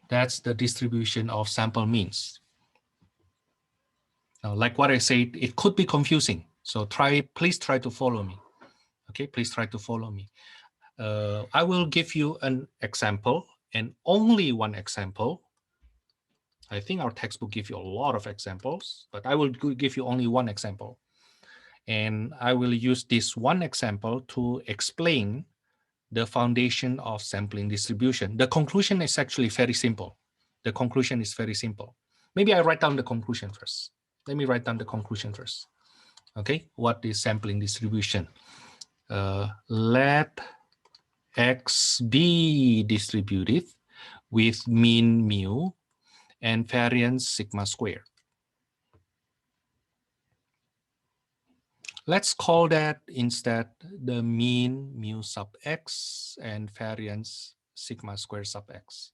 That's the distribution of sample means. Now, like what I said, it could be confusing. So please try to follow me. Okay, please try to follow me. I will give you an example and only one example. I think our textbook gives you a lot of examples, but I will give you only one example. And I will use this one example to explain the foundation of sampling distribution. The conclusion is actually very simple. The conclusion is very simple. Maybe I write down the conclusion first. Let me write down the conclusion first. Okay, what is sampling distribution? Let X be distributed with mean mu and variance sigma squared. Let's call that instead the mean mu sub x and variance sigma squared sub x.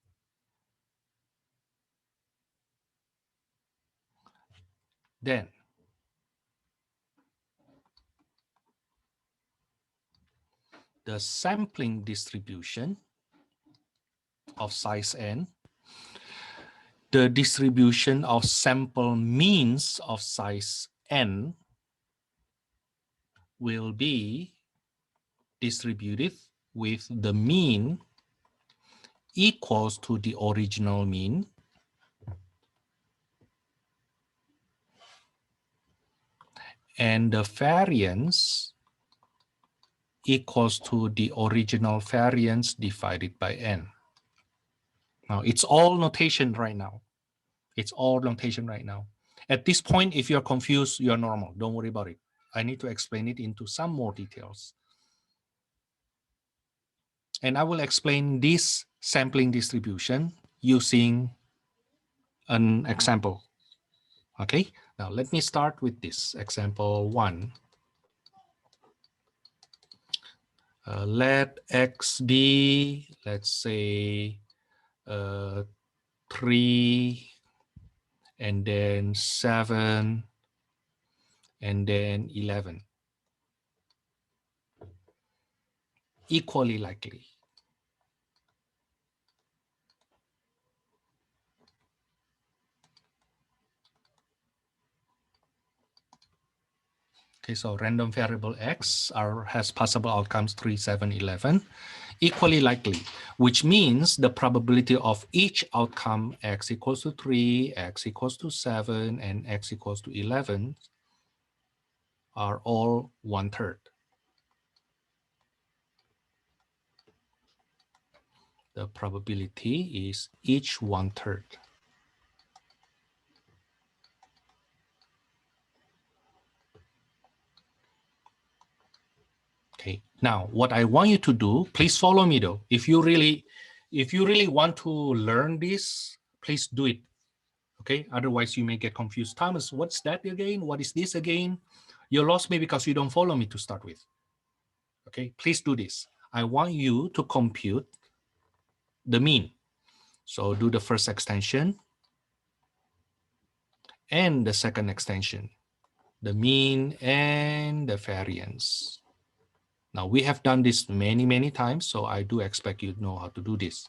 Then the sampling distribution of size n, the distribution of sample means of size n will be distributed with the mean equals to the original mean and the variance equals to the original variance divided by n. Now, it's all notation right now. It's all notation right now. At this point, if you're confused, you're normal. Don't worry about it. I need to explain it into some more details. And I will explain this sampling distribution using an example. Okay, now let me start with this example 1. Let X be, let's say, 3, and then 7, and then 11. Equally likely. Okay, so random variable X has possible outcomes 3, 7, 11. Equally likely, which means the probability of each outcome X equals to 3, X equals to 7, and X equals to 11 are all 1/3. The probability is each 1/3. Okay, now what I want you to do, please follow me though. If you really want to learn this, please do it. Okay, otherwise you may get confused. Thomas, what's that again? What is this again? You lost me because you don't follow me to start with. Okay, please do this. I want you to compute the mean. So do the first extension and the second extension, the mean and the variance. Now we have done this many times, so I do expect you to know how to do this.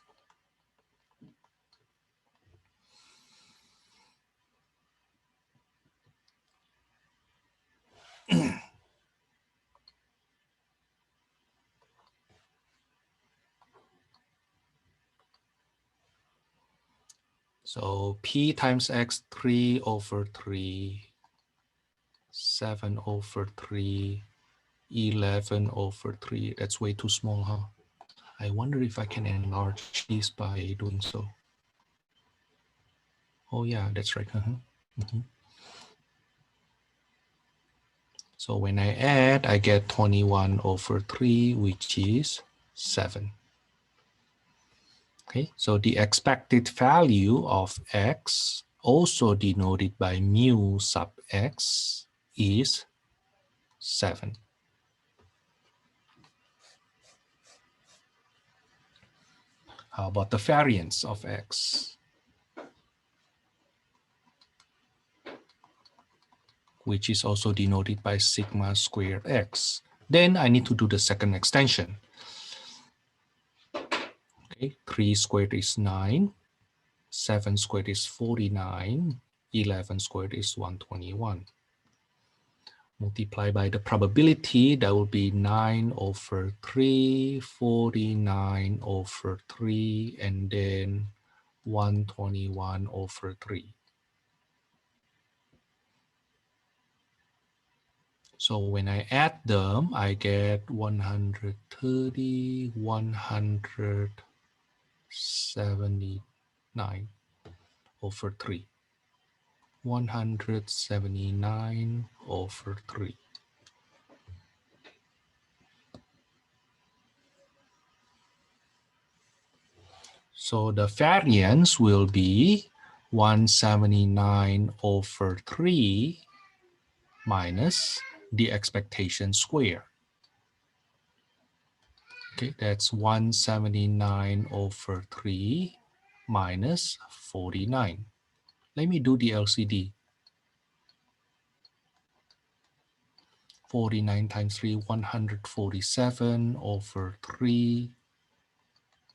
So P times X 3/3, 7/3, 11/3. That's way too small, huh? I wonder if I can enlarge this by doing so. Oh yeah, that's right. So when I add, I get 21/3, which is 7. Okay, so the expected value of X, also denoted by mu sub X, is 7. How about the variance of X, which is also denoted by sigma squared X? Then I need to do the second extension. Okay, 3 squared is 9, 7 squared is 49, 11 squared is 121. Multiply by the probability, that will be 9/3, 49/3, and then 121/3. So when I add them, I get 130, 179/3. 179/3. So the variance will be 179/3 minus the expectation square. Okay, that's 179/3 minus 49. Let me do the LCD. 49 times 3, 147/3.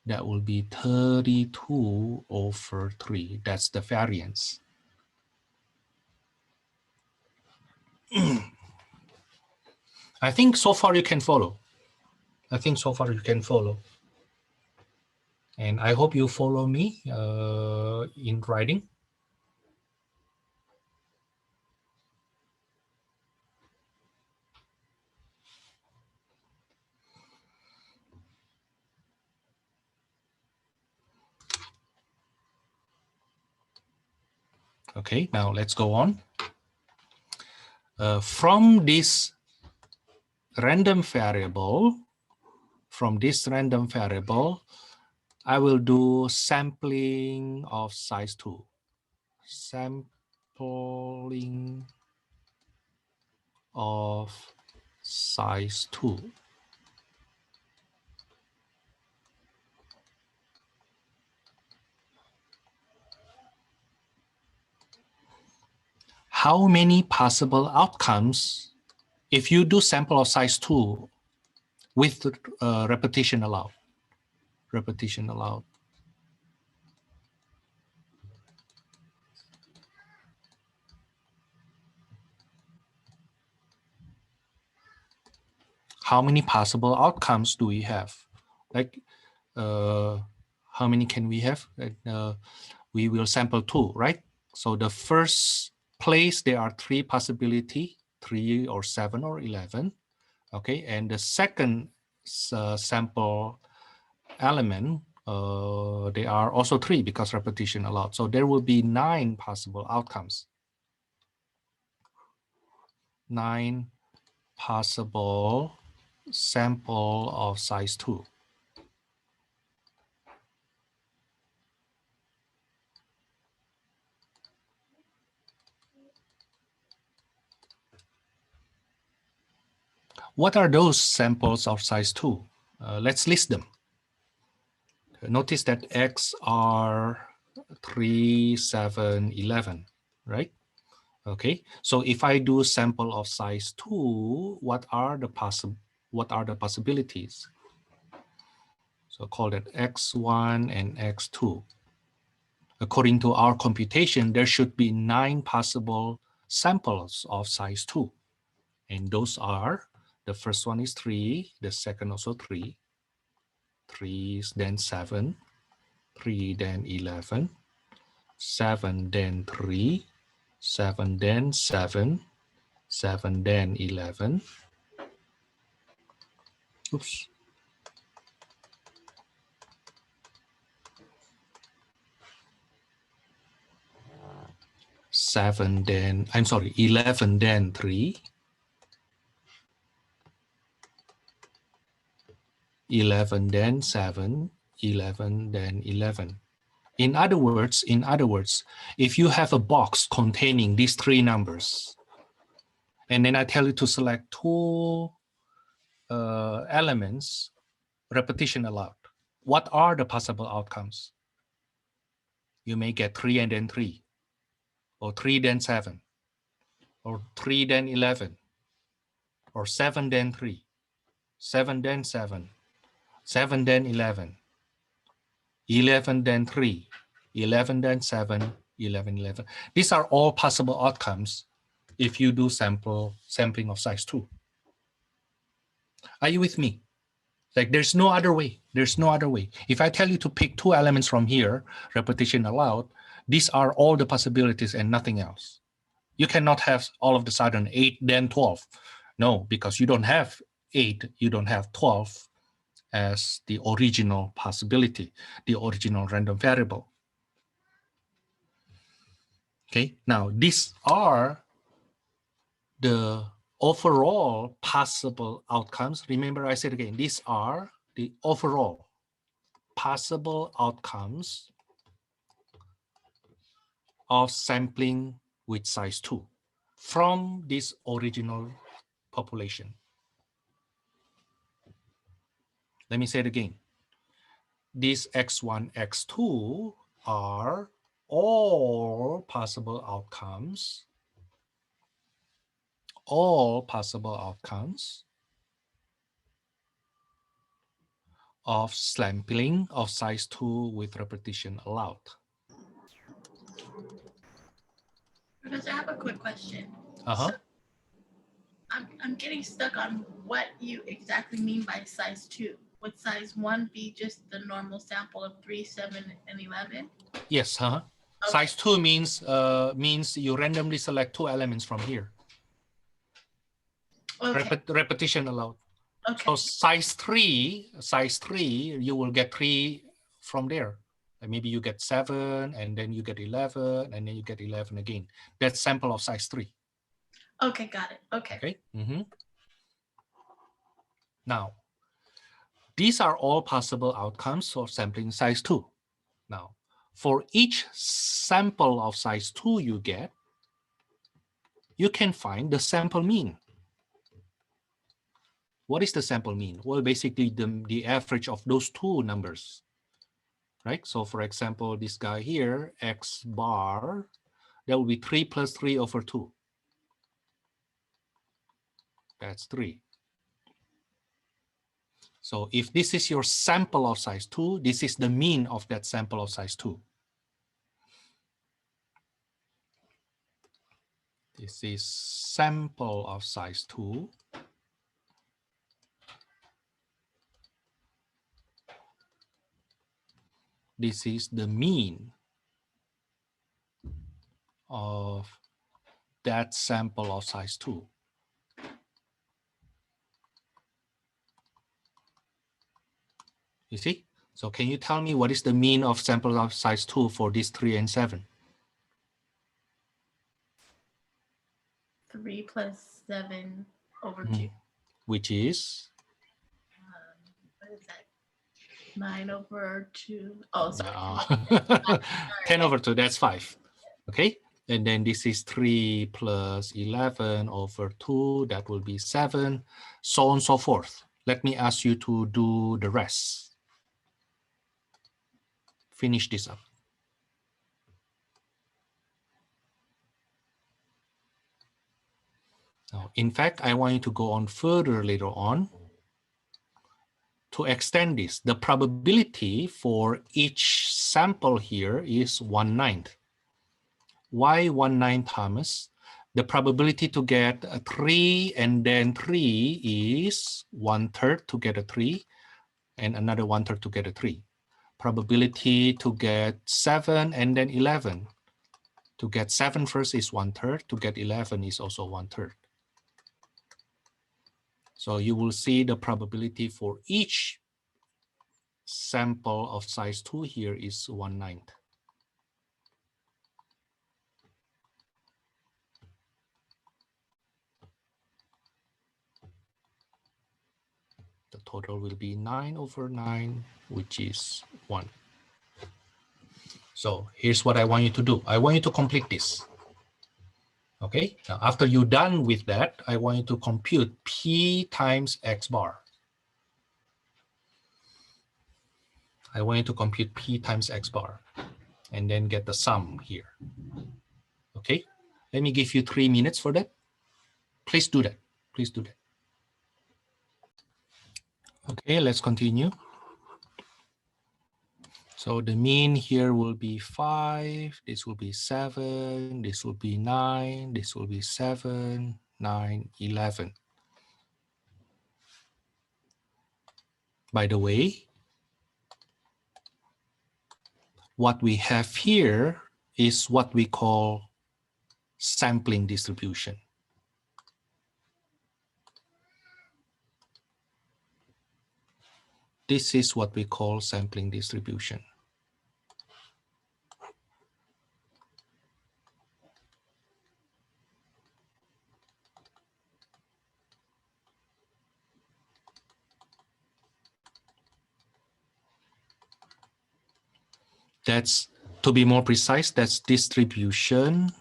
That will be 32/3. That's the variance. I think so far you can follow. And I hope you follow me in writing. Okay, now let's go on. From this random variable, I will do sampling of size 2. Sampling of size 2. How many possible outcomes if you do sample of size 2 with repetition allowed? Repetition allowed. How many possible outcomes do we have? Like, how many can we have? We will sample 2, right? So the first place, there are 3 possibilities, 3 or 7 or 11. Okay, and the second sample element There are also 3 because repetition allowed. So there will be 9 possible outcomes. 9 possible sample of size 2. What are those samples of size 2? Let's list them. Notice that X are 3, 7, 11, right? Okay, so if I do sample of size 2, what are the possibilities? So call that X1 and X2. According to our computation, there should be 9 possible samples of size 2. And those are, the first one is 3, the second also 3, 3 then 7, 3 then 11, 7 then 3, 7 then 7, 7 then 11. Oops. 7 then, I'm sorry, 11 then 3, 11 then 7, 11 then 11. In other words, if you have a box containing these 3 numbers, and then I tell you to select 2 elements, repetition allowed, what are the possible outcomes? You may get 3 and then 3, or 3 then 7, or 3 then 11, or 7 then 3, 7 then 7, 7 then 11, 11 then 3, 11 then 7, 11, 11. These are all possible outcomes if you do sampling of size 2. Are you with me? Like there's no other way. There's no other way. If I tell you to pick 2 elements from here, repetition allowed, these are all the possibilities and nothing else. You cannot have all of the sudden 8 then 12. No, because you don't have 8, you don't have 12 as the original possibility, the original random variable. Okay, now these are the overall possible outcomes. Remember, I said again, these are the overall possible outcomes of sampling with size 2 from this original population. Let me say it again. These X1, X2 are all possible outcomes of sampling of size 2 with repetition allowed. Professor, I have a quick question. Uh-huh. So I'm getting stuck on what you exactly mean by size 2. Would size 1 be just the normal sample of 3, 7, and 11? Yes, huh? Okay. Size 2 means you randomly select 2 elements from here. Okay. Repetition allowed. Okay. So size 3, you will get 3 from there. Like maybe you get 7, and then you get 11, and then you get 11 again. That's sample of size 3. Okay, got it. Okay. Okay. Mm-hmm. Now, these are all possible outcomes of sampling size 2. Now, for each sample of size 2 you get, you can find the sample mean. What is the sample mean? Well, basically the average of those 2 numbers, right? So for example, this guy here, X bar, that will be 3 plus 3 over 2. That's 3. So if this is your sample of size 2, this is the mean of that sample of size 2. This is sample of size 2. This is the mean of that sample of size 2. You see? So can you tell me what is the mean of sample of size 2 for these 3 and 7? 3 plus 7 over 2. Which is? What is that? 9 over 2. Oh, sorry. 10 over 2, that's 5. Okay. And then this is 3 plus 11 over 2. That will be 7. So on and so forth. Let me ask you to do the rest. Finish this up. Now, in fact, I want you to go on further later on. To extend this, the probability for each sample here is 1/9. Why 1/9, Thomas? The probability to get a 3 and then 3 is 1/3 to get a 3 and another 1/3 to get a 3. Probability to get 7 and then 11. To get 7 first is 1/3. To get 11 is also 1/3. So you will see the probability for each sample of size 2 here is 1/9. The total will be 9 over 9, which is 1. So here's what I want you to do. I want you to complete this. Okay, now after you're done with that, I want you to compute P times X bar. I want you to compute P times X bar and then get the sum here. Okay, let me give you 3 minutes for that. Please do that. Please do that. Okay, let's continue. So the mean here will be 5, this will be 7, this will be 9, this will be 7, 9, 11. By the way, what we have here is what we call sampling distribution. This is what we call sampling distribution. That's, to be more precise, that's distribution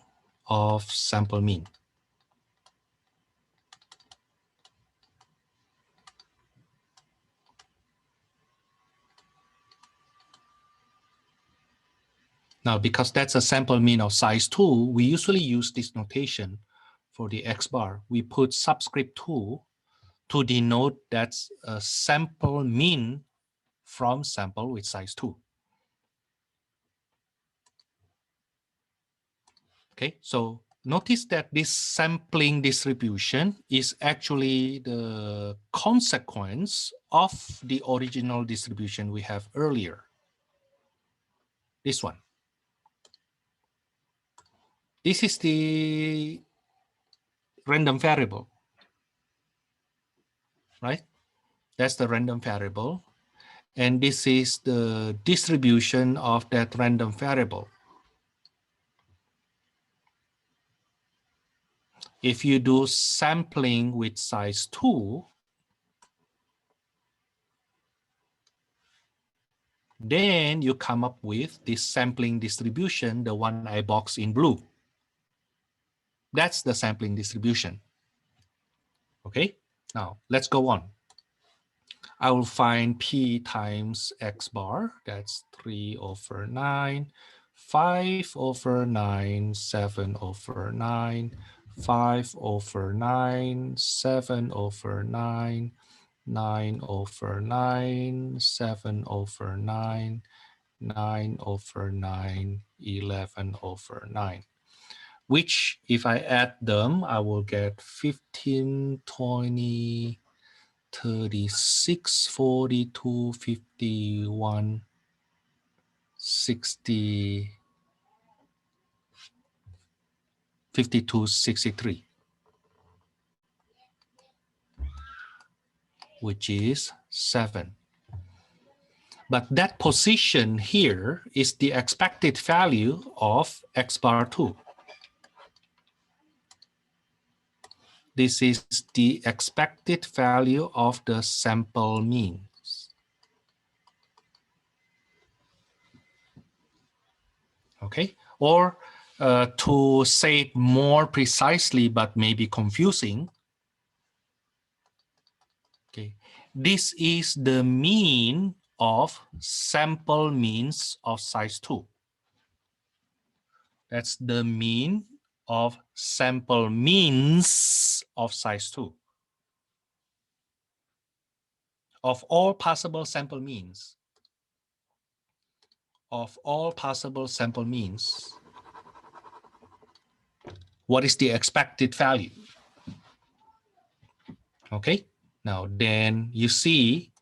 of sample mean. Now, because that's a sample mean of size 2, we usually use this notation for the X bar. We put subscript 2 to denote that's a sample mean from sample with size 2. Okay, so notice that this sampling distribution is actually the consequence of the original distribution we have earlier. This one. This is the random variable, right? That's the random variable. And this is the distribution of that random variable. If you do sampling with size 2, then you come up with this sampling distribution, the one I box in blue. That's the sampling distribution. Okay, now let's go on. I will find P times X bar. That's 3 over 9, 5 over 9, 7 over 9, 5 over 9, 7 over 9, 9 over 9, 7 over 9, 9 over 9, 11 over 9. Which, if I add them, I will get 15, 20, 36, 42, 51, 60, 52, 63, which is 7. But that position here is the expected value of X bar 2. This is the expected value of the sample means. Okay, or to say it more precisely, but maybe confusing. Okay, this is the mean of sample means of size 2. That's the mean of sample means of size 2. Of all possible sample means. Of all possible sample means. What is the expected value? Okay, now then you see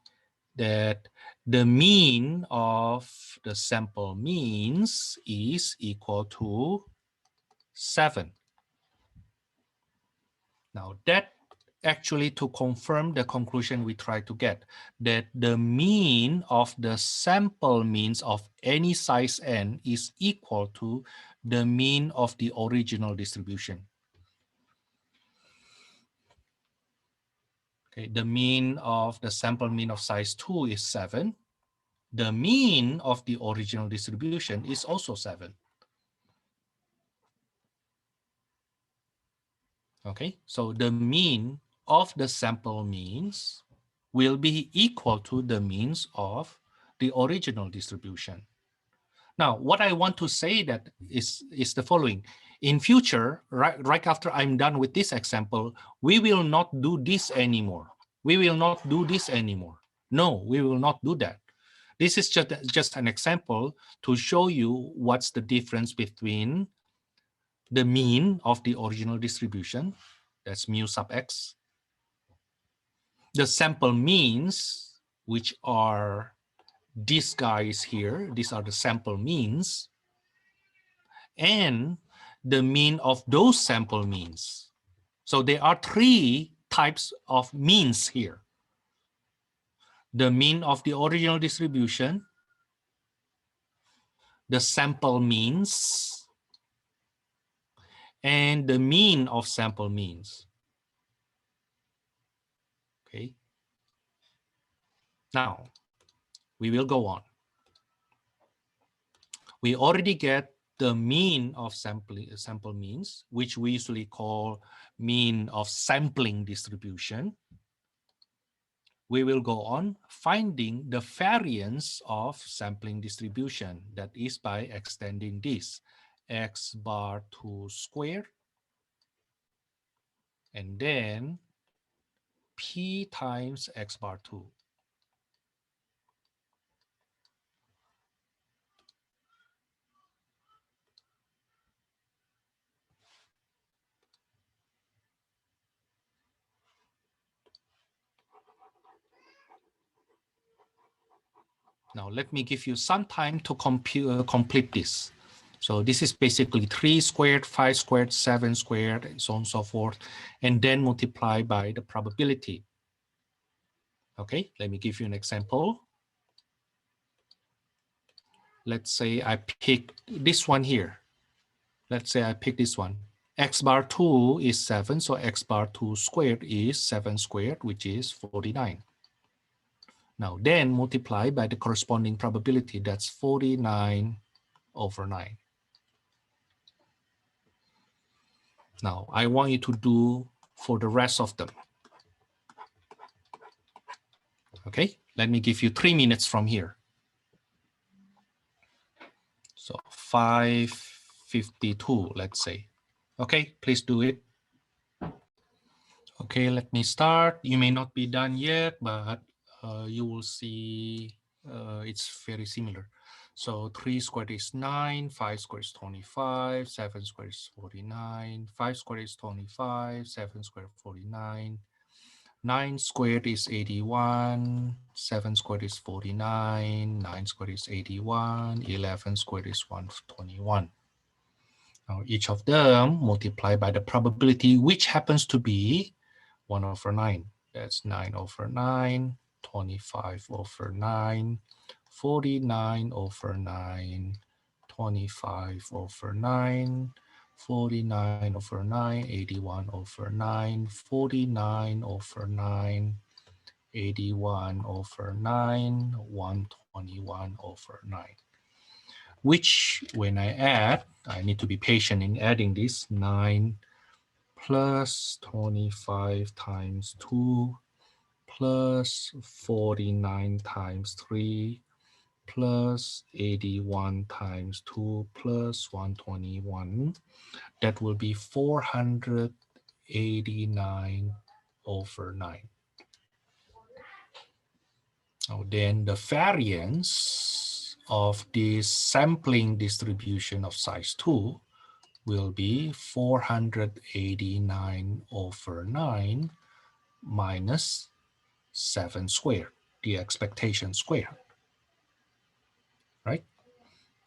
that the mean of the sample means is equal to 7. Now that actually to confirm the conclusion we try to get, that the mean of the sample means of any size n is equal to the mean of the original distribution. Okay, the mean of the sample mean of size 2 is 7. The mean of the original distribution is also 7. Okay, so the mean of the sample means will be equal to the means of the original distribution. Now, what I want to say that is the following. In future, right after I'm done with this example, we will not do this anymore. We will not do this anymore. No, we will not do that. This is just an example to show you what's the difference between the mean of the original distribution, that's mu sub x, the sample means, which are these guys here, these are the sample means, and the mean of those sample means. So there are 3 types of means here. The mean of the original distribution, the sample means, and the mean of sample means. Okay. Now, we will go on. We already get the mean of sample means, which we usually call mean of sampling distribution. We will go on finding the variance of sampling distribution. That is by extending this X bar 2 squared, and then P times X bar 2. Now, let me give you some time to complete this. So this is basically 3 squared, 5 squared, 7 squared, and so on and so forth, and then multiply by the probability. Okay, let me give you an example. Let's say I pick this one here. Let's say I pick this one. X bar 2 is 7, so X bar 2 squared is 7 squared, which is 49. Now then multiply by the corresponding probability, that's 49 over 9. Now I want you to do for the rest of them. Okay, let me give you 3 minutes from here. So 5:52, let's say. Okay, please do it. Okay, let me start. You may not be done yet, but you will see it's very similar. So 3 squared is 9, 5 squared is 25, 7 squared is 49, 5 squared is 25, 7 squared 49, 9 squared is 81, 7 squared is 49, 9 squared is 81, 11 squared is 121. Now each of them multiply by the probability, which happens to be 1 over 9. That's 9 over 9, 25 over 9, 49 over 9, 25 over 9, 49 over 9, 81 over 9, 49 over 9, 81 over 9, 121 over 9. Which, when I add, I need to be patient in adding this, 9 plus 25 times 2 plus 49 times 3 plus 81 times 2 plus 121. That will be 489 over 9. Now then the variance of this sampling distribution of size 2 will be 489 over 9 minus 7 squared, the expectation squared, right?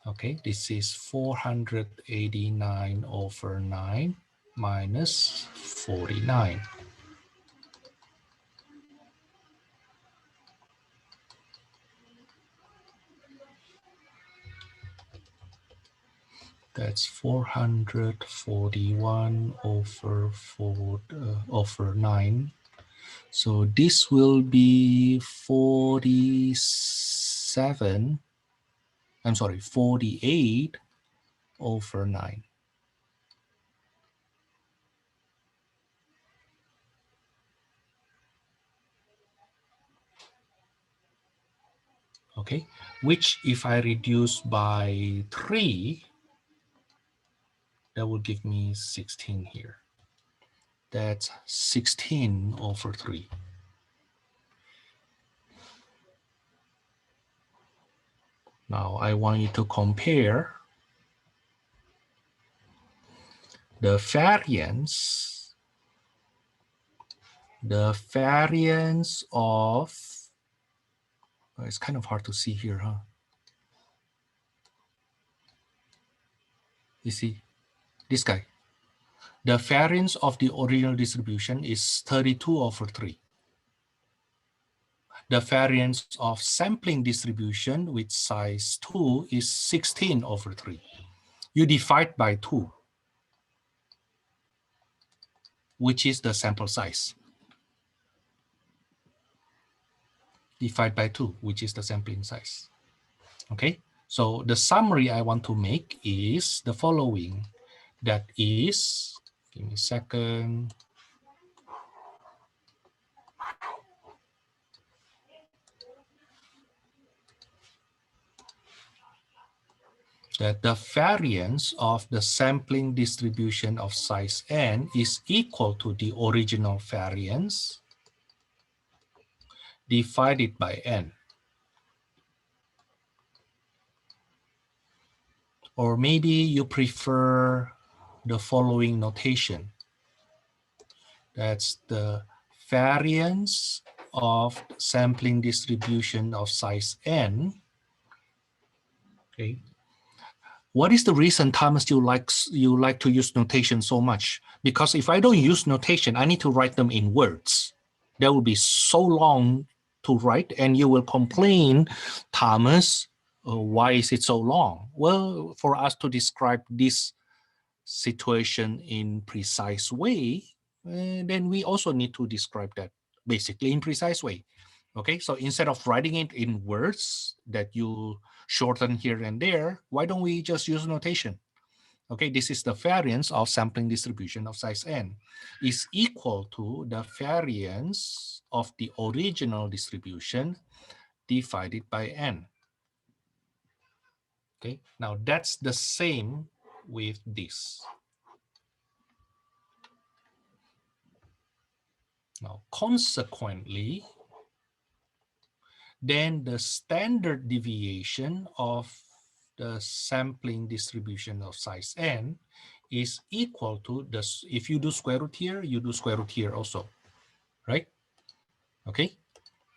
Okay, this is 489 over 9 minus 49. That's 441 over 9. So this will be 48 over 9. Okay, which if I reduce by 3, that will give me 16 here. That's 16 over 3. Now I want you to compare the variance of, it's kind of hard to see here, huh? You see, this guy. The variance of the original distribution is 32 over 3. The variance of sampling distribution with size 2 is 16 over 3. You divide by 2, which is the sample size. Divide by 2, which is the sampling size. Okay, so the summary I want to make is the following. That is, give me a second. That the variance of the sampling distribution of size n is equal to the original variance divided by n. Or maybe you prefer the following notation. That's the variance of sampling distribution of size n. Okay. What is the reason, Thomas, you like to use notation so much? Because if I don't use notation, I need to write them in words. That will be so long to write, and you will complain, Thomas, why is it so long? Well, for us to describe this situation in precise way, then we also need to describe that basically in precise way. Okay, so instead of writing it in words that you shorten here and there, why don't we just use notation? Okay, this is the variance of sampling distribution of size n is equal to the variance of the original distribution divided by n. Okay, now that's the same with this. Now, consequently, then the standard deviation of the sampling distribution of size n is equal to this. If you do square root here, you do square root here also, right? Okay.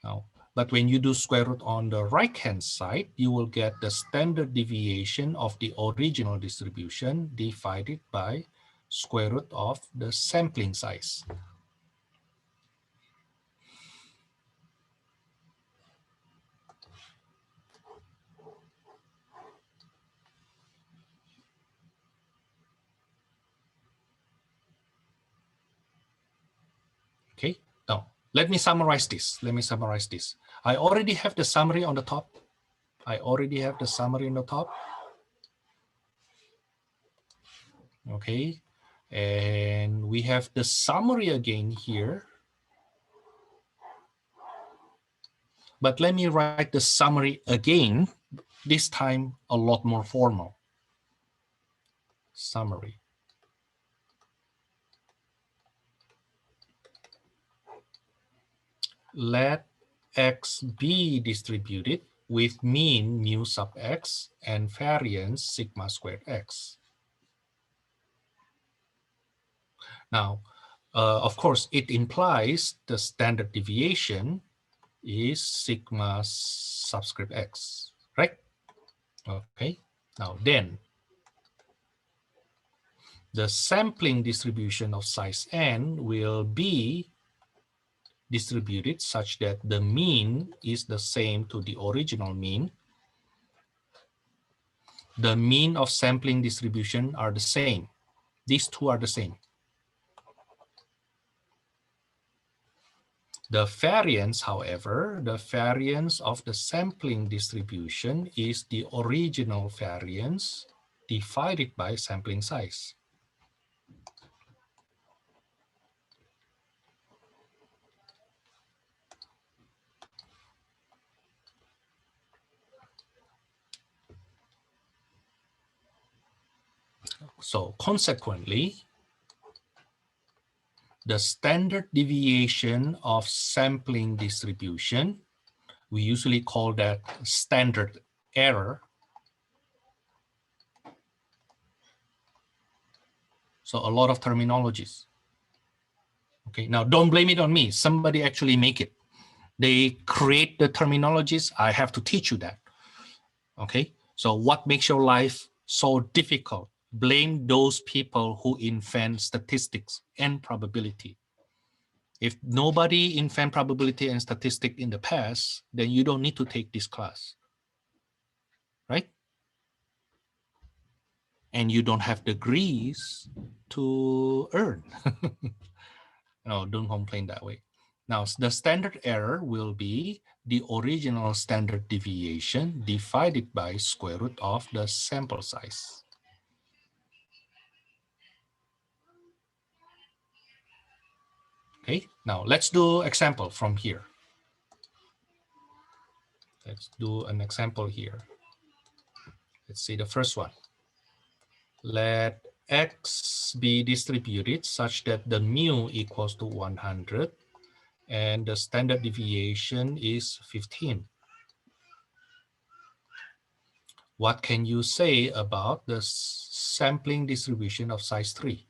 Now, but when you do square root on the right-hand side, you will get the standard deviation of the original distribution divided by square root of the sampling size. let me summarize this. Let me summarize this. I already have the summary on the top. I already have the summary on the top. Okay. And we have the summary again here. But let me write the summary again, this time a lot more formal. Summary. Let X be distributed with mean mu sub X and variance sigma squared X. Now, of course, it implies the standard deviation is sigma subscript X, right? Okay, now then, the sampling distribution of size n will be distributed such that the mean is the same to the original mean. The mean of sampling distribution are the same. These two are the same. The variance, however, the variance of the sampling distribution is the original variance divided by sampling size. So consequently, the standard deviation of sampling distribution, we usually call that standard error. So a lot of terminologies. Okay, now don't blame it on me. Somebody actually make it. They create the terminologies. I have to teach you that. Okay, so what makes your life so difficult? Blame those people who invent statistics and probability. If nobody invent probability and statistics in the past, then you don't need to take this class, right? And you don't have degrees to earn. No, don't complain that way. Now, the standard error will be the original standard deviation divided by square root of the sample size. Okay, now let's do example from here. Let's do an example here. Let's see the first one. Let X be distributed such that the mu equals to 100 and the standard deviation is 15. What can you say about the sampling distribution of size 3?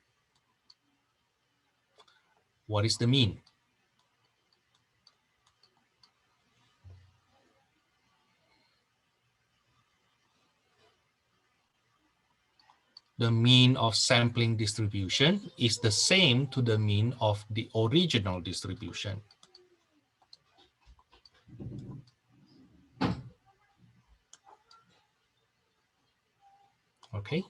What is the mean? The mean of sampling distribution is the same to the mean of the original distribution. Okay.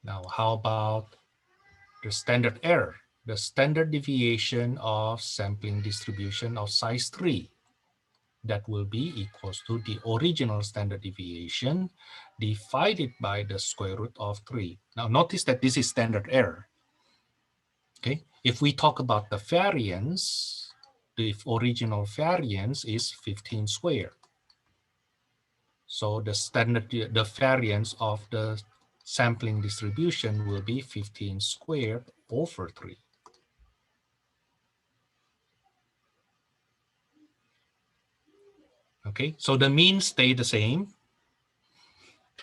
Now, how about the standard error? The standard deviation of sampling distribution of size 3. That will be equals to the original standard deviation divided by the square root of 3. Now notice that this is standard error. Okay, if we talk about the variance, the original variance is 15 squared. So the variance of the sampling distribution will be 15 squared over 3. Okay, so the mean stay the same.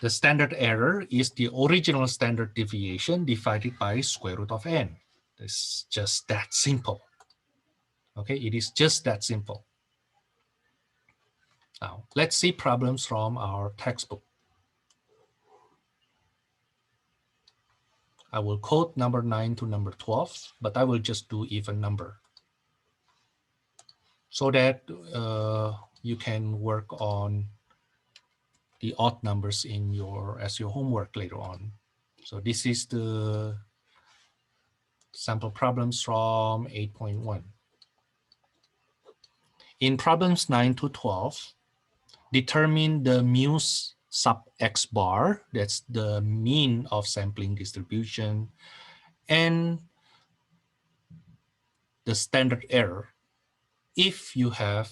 The standard error is the original standard deviation divided by square root of n. It's just that simple. Okay, it is just that simple. Now, let's see problems from our textbook. I will quote number 9 to number 12, but I will just do even number so that you can work on the odd numbers as your homework later on. So this is the Sample problems from 8.1. In problems 9 to 12, determine the mu sub x bar, that's the mean of sampling distribution, and the standard error if you have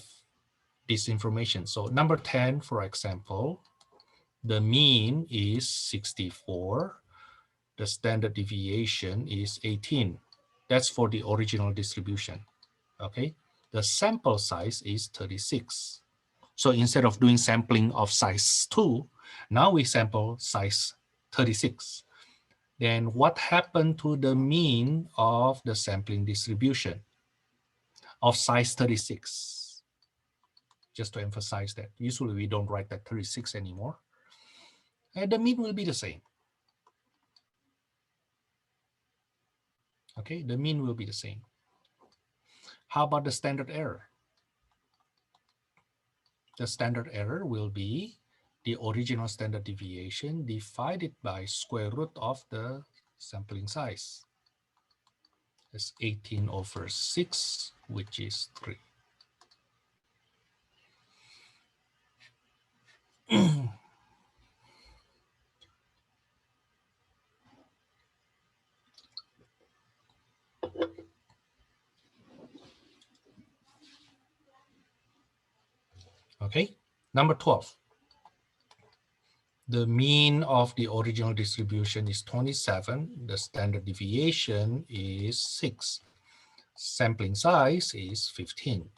this information. So number 10, for example, the mean is 64. The standard deviation is 18. That's for the original distribution, okay? The sample size is 36. So instead of doing sampling of size 2, now we sample size 36. Then what happened to the mean of the sampling distribution of size 36? Just to emphasize that. Usually we don't write that 36 anymore. And the mean will be the same. Okay, the mean will be the same. How about the standard error? The standard error will be the original standard deviation divided by square root of the sampling size. That's 18 over 6, which is 3. Okay, number 12. The mean of the original distribution is 27. The standard deviation is 6. Sampling size is 15.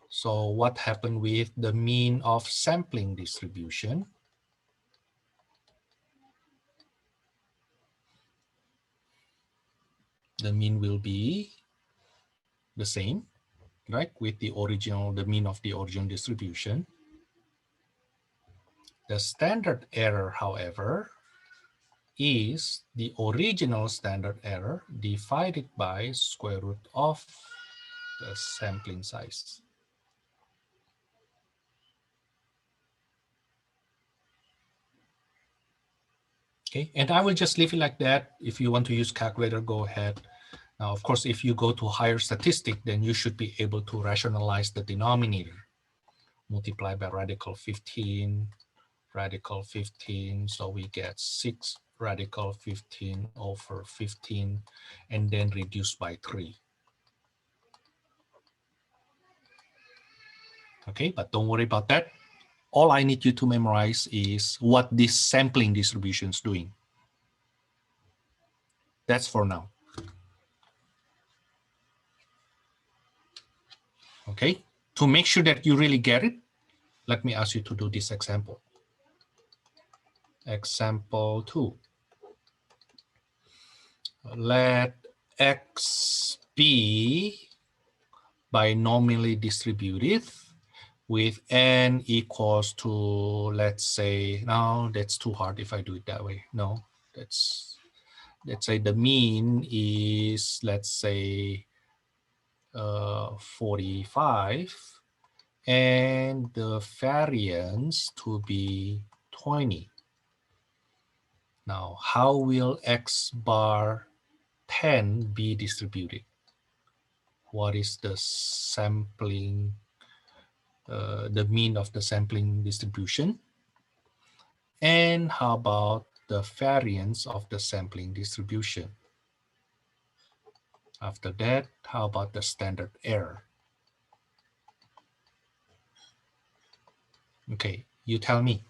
So what happened with the mean of sampling distribution? The mean will be the same, right? With the mean of the original distribution. The standard error, however, is the original standard error divided by square root of the sampling size. Okay, and I will just leave it like that. If you want to use calculator, go ahead. Now, of course, if you go to higher statistic, then you should be able to rationalize the denominator. Multiply by radical 15, so we get 6 radical 15 over 15, and then reduce by 3. Okay, but don't worry about that. All I need you to memorize is what this sampling distribution is doing. That's for now. Okay, to make sure that you really get it, let me ask you to do this example. Example 2. Let X be binomially distributed with n equals to, let's say, no, that's too hard if I do it that way. No, let's say the mean is, let's say, 45, and the variance to be 20. Now, how will X bar 10 be distributed? What is the sampling, the mean of the sampling distribution? And how about the variance of the sampling distribution? After that, how about the standard error? Okay, you tell me.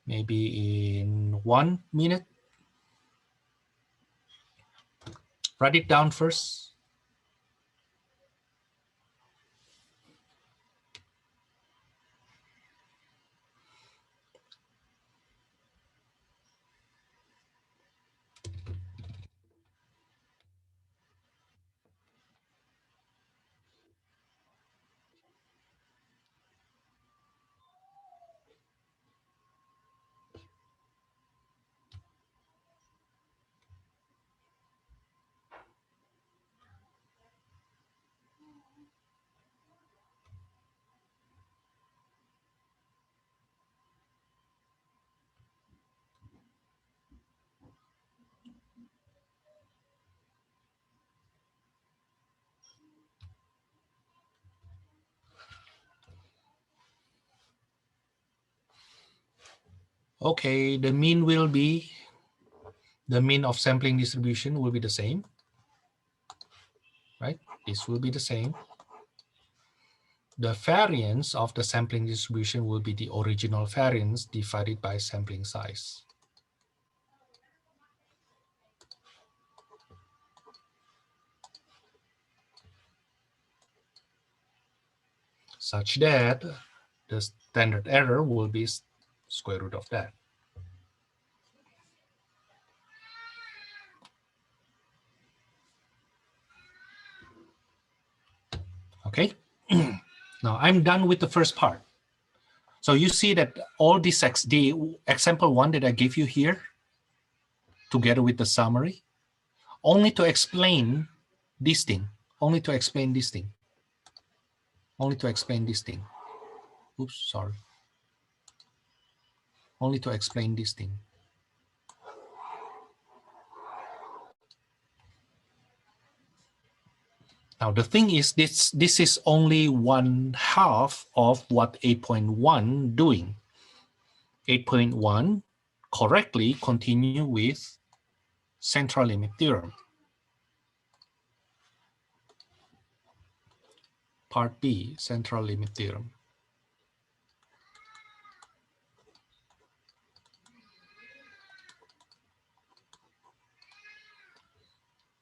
Maybe in 1 minute. Write it down first. Okay, the mean will be, the mean of sampling distribution will be the same, right? This will be the same. The variance of the sampling distribution will be the original variance divided by sampling size. Such that the standard error will be square root of that. Okay, now I'm done with the first part. So you see that all this the example one that I gave you here, together with the summary, only to explain this thing, only to explain this thing, only to explain this thing. Oops, sorry. Only to explain this thing. Now the thing is, this is only 1/2 of what 8.1 doing. 8.1 correctly continue with central limit theorem. Part B, central limit theorem.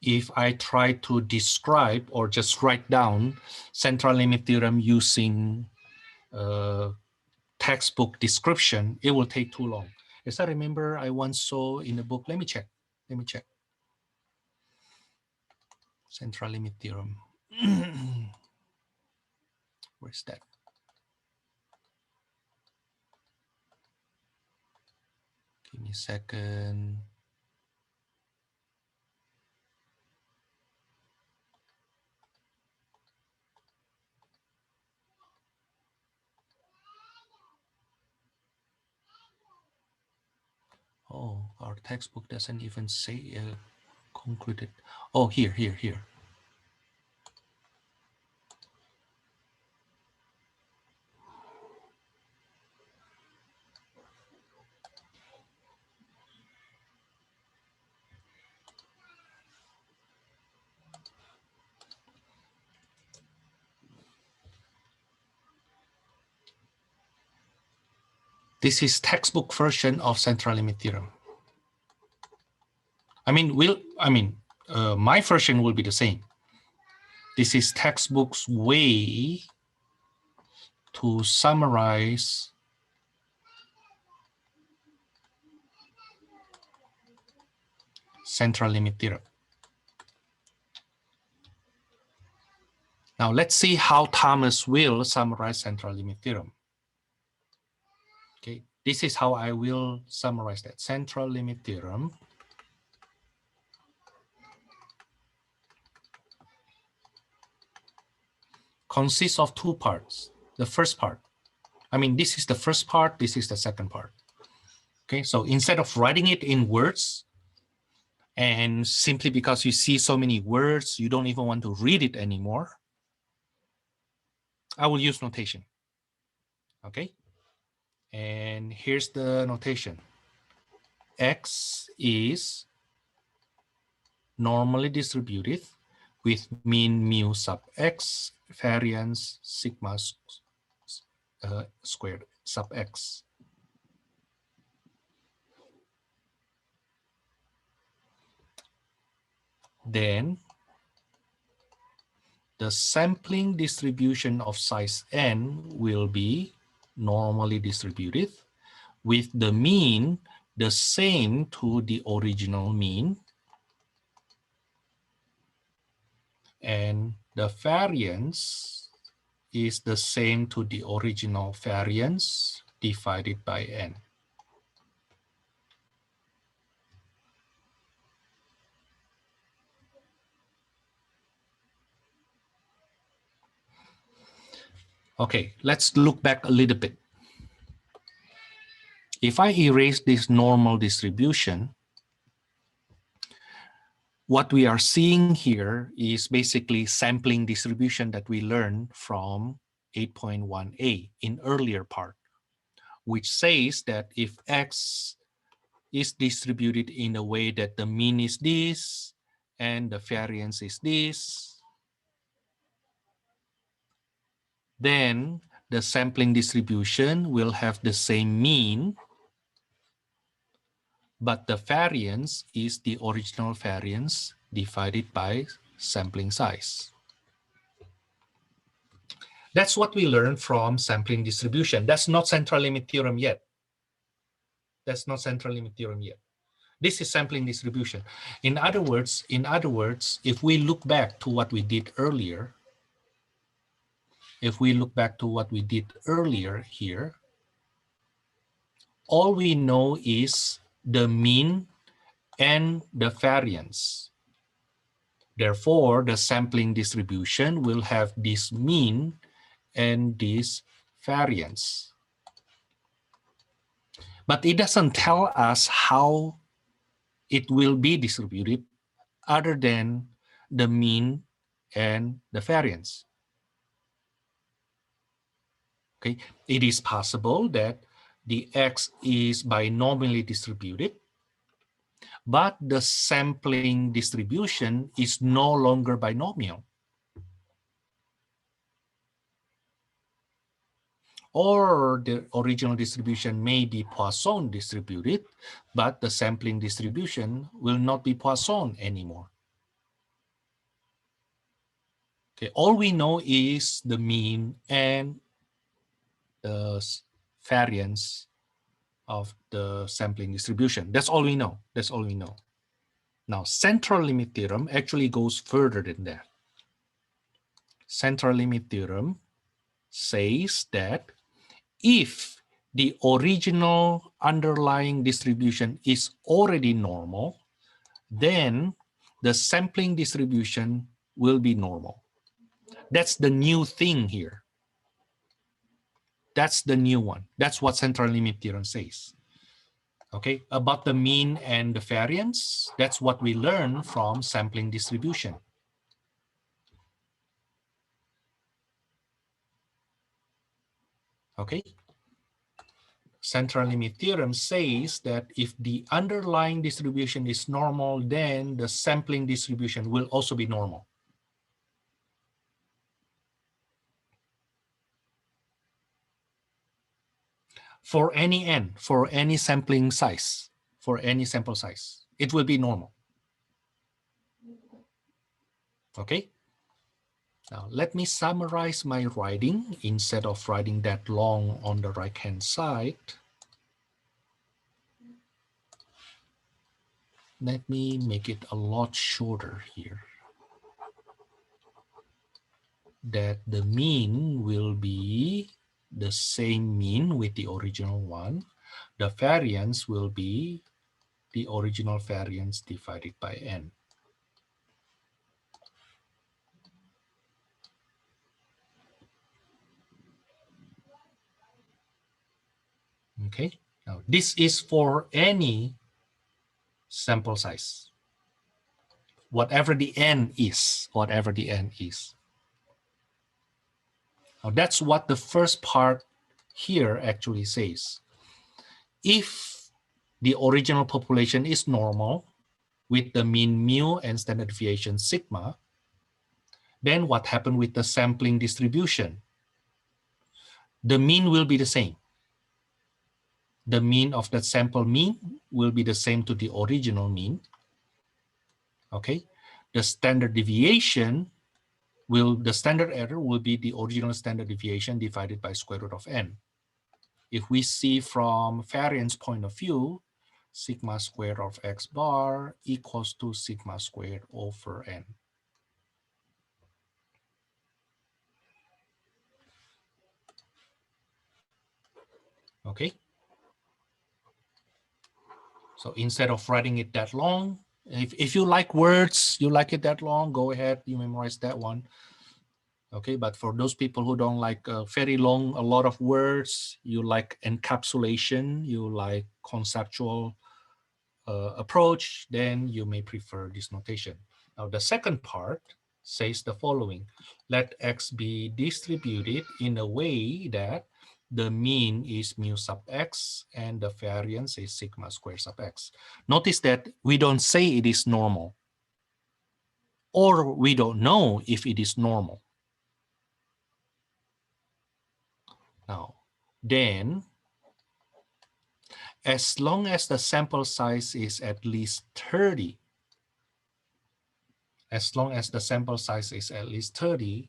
If I try to describe or just write down central limit theorem using textbook description, it will take too long. As I remember, I once saw in the book, let me check. Central limit theorem. Where's that? Give me a second. Oh, our textbook doesn't even say concluded. Oh, here. This is textbook version of central limit theorem. My version will be the same. This is textbook's way to summarize central limit theorem. Now let's see how Thomas will summarize central limit theorem. Okay, this is how I will summarize that. Central limit theorem consists of two parts. The first part, this is the first part, this is the second part. Okay, so instead of writing it in words, and simply because you see so many words, you don't even want to read it anymore, I will use notation. Okay, and here's the notation. X is normally distributed with mean mu sub x, variance sigma squared sub x. Then the sampling distribution of size n will be normally distributed with the mean the same to the original mean, and the variance is the same to the original variance divided by n. Okay, let's look back a little bit. If I erase this normal distribution, what we are seeing here is basically sampling distribution that we learned from 8.1a in earlier part. which says that if X is distributed in a way that the mean is this and the variance is this, then the sampling distribution will have the same mean, but the variance is the original variance divided by sampling size. That's what we learned from sampling distribution. That's not central limit theorem yet. That's not central limit theorem yet. This is sampling distribution. In other words, if we look back to what we did earlier, here, all we know is the mean and the variance. Therefore, the sampling distribution will have this mean and this variance. But it doesn't tell us how it will be distributed other than the mean and the variance. Okay, it is possible that the X is binomially distributed, but the sampling distribution is no longer binomial. Or the original distribution may be Poisson distributed, but the sampling distribution will not be Poisson anymore. Okay, all we know is the mean and the variance of the sampling distribution. That's all we know. That's all we know. Now, central limit theorem actually goes further than that. Central limit theorem says that if the original underlying distribution is already normal, then the sampling distribution will be normal. That's the new thing here. That's the new one. That's what central limit theorem says. Okay, about the mean and the variance, that's what we learn from sampling distribution. Okay, central limit theorem says that if the underlying distribution is normal, then the sampling distribution will also be normal. For any n, for any sampling size, for any sample size, it will be normal. Okay. Now let me summarize my writing instead of writing that long on the right-hand side. Let me make it a lot shorter here. That the mean will be the same mean with the original one. The variance will be the original variance divided by n. Okay, now this is for any sample size, whatever the n is, whatever the n is. Now that's what the first part here actually says. If the original population is normal with the mean mu and standard deviation sigma, then what happened with the sampling distribution? The mean will be the same. The mean of that sample mean will be the same to the original mean. Okay, the standard deviation the standard error will be the original standard deviation divided by square root of n. If we see from variance point of view, sigma squared of x bar equals to sigma squared over n. Okay. So instead of writing it that long, if you like words, you like it that long, go ahead, you memorize that one. Okay, but for those people who don't like very long, a lot of words, you like encapsulation, you like conceptual approach, then you may prefer this notation. Now the second part says the following: let X be distributed in a way that the mean is mu sub x and the variance is sigma square sub x. Notice that we don't say it is normal, or we don't know if it is normal. Now, then, as long as the sample size is at least 30,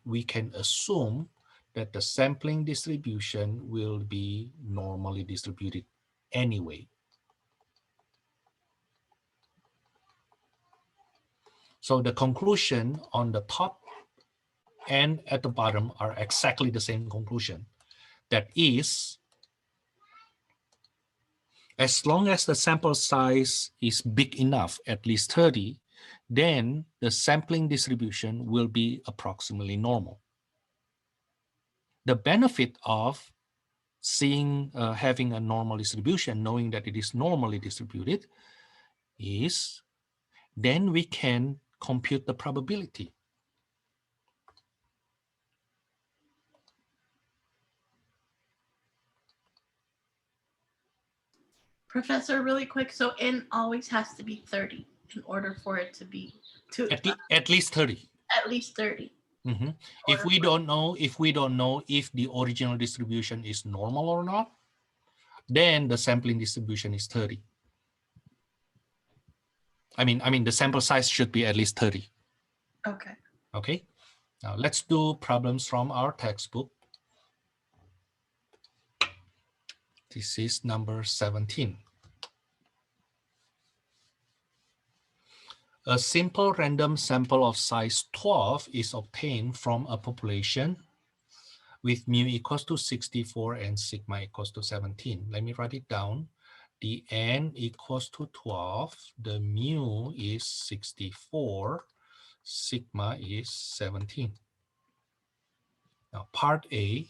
we can assume that the sampling distribution will be normally distributed anyway. So the conclusion on the top and at the bottom are exactly the same conclusion. That is, as long as the sample size is big enough, at least 30, then the sampling distribution will be approximately normal. The benefit of having a normal distribution, knowing that it is normally distributed, is then we can compute the probability. Professor, really quick, so n always has to be 30 in order for it to be at least 30. At least 30. Mm-hmm. If we don't know if the original distribution is normal or not, then the sampling distribution is 30. I mean the sample size should be at least 30. Okay. Okay. Now let's do problems from our textbook. This is number 17. A simple random sample of size 12 is obtained from a population with mu equals to 64 and sigma equals to 17. Let me write it down. The n equals to 12, the mu is 64, sigma is 17. Now part A,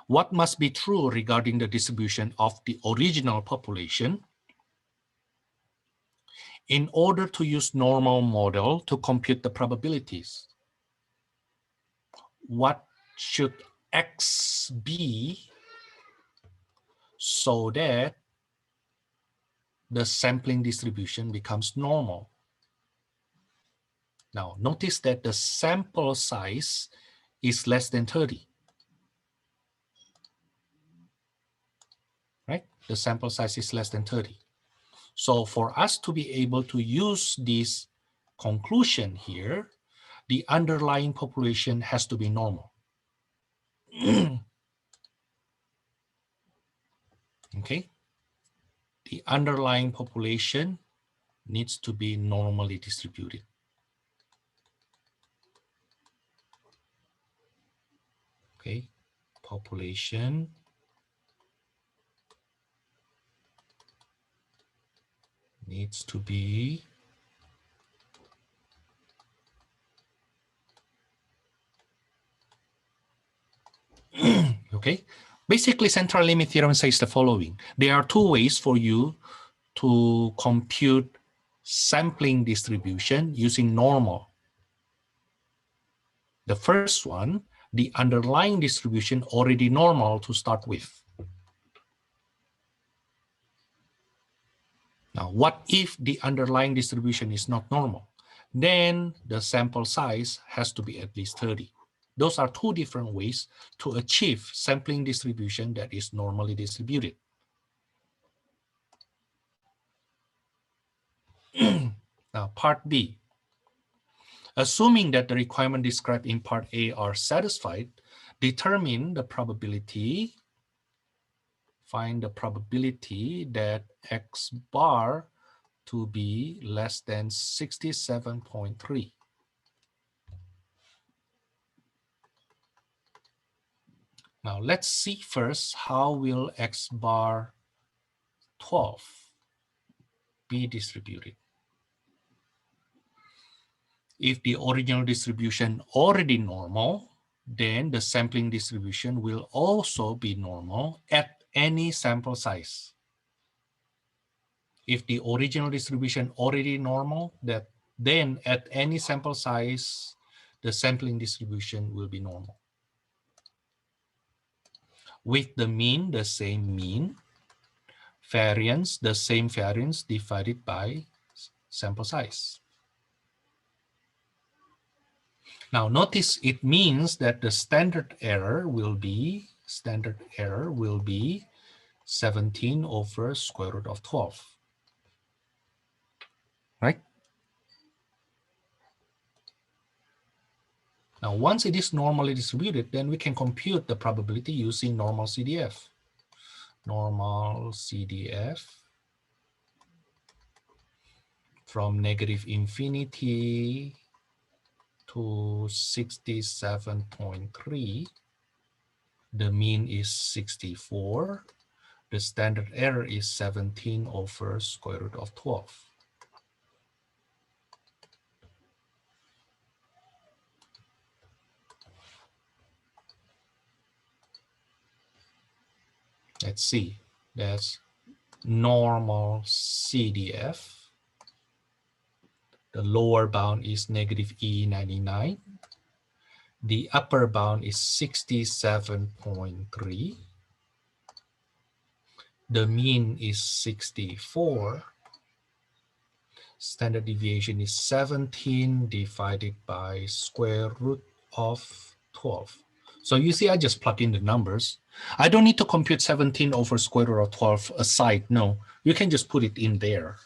what must be true regarding the distribution of the original population in order to use normal model to compute the probabilities? What should X be so that the sampling distribution becomes normal? Now, notice that the sample size is less than 30. Right? The sample size is less than 30. So for us to be able to use this conclusion here, the underlying population has to be normal. Okay? The underlying population needs to be normally distributed. Okay, population needs to be okay. Basically, central limit theorem says the following. There are two ways for you to compute sampling distribution using normal. The first one, the underlying distribution already normal to start with. Now, what if the underlying distribution is not normal? Then the sample size has to be at least 30. Those are two different ways to achieve sampling distribution that is normally distributed. Now, part B. Assuming that the requirements described in part A are satisfied, determine the probability, find the probability that X bar to be less than 67.3. Now let's see first how will X bar 12 be distributed. If the original distribution already normal, then the sampling distribution will also be normal at any sample size. If the original distribution already normal, then at any sample size, the sampling distribution will be normal. with the mean, the same mean, variance, the same variance divided by sample size. Now notice it means that the standard error will be 17 over square root of 12, right? Now, once it is normally distributed, then we can compute the probability using Normalcdf. Normalcdf from negative infinity to 67.3. The mean is 64. The standard error is 17 over square root of 12. Let's see, that's Normalcdf. The lower bound is negative E99. The upper bound is 67.3. The mean is 64. Standard deviation is 17 divided by square root of 12. So you see, I just plug in the numbers. I don't need to compute 17 over square root of 12 aside. No, you can just put it in there.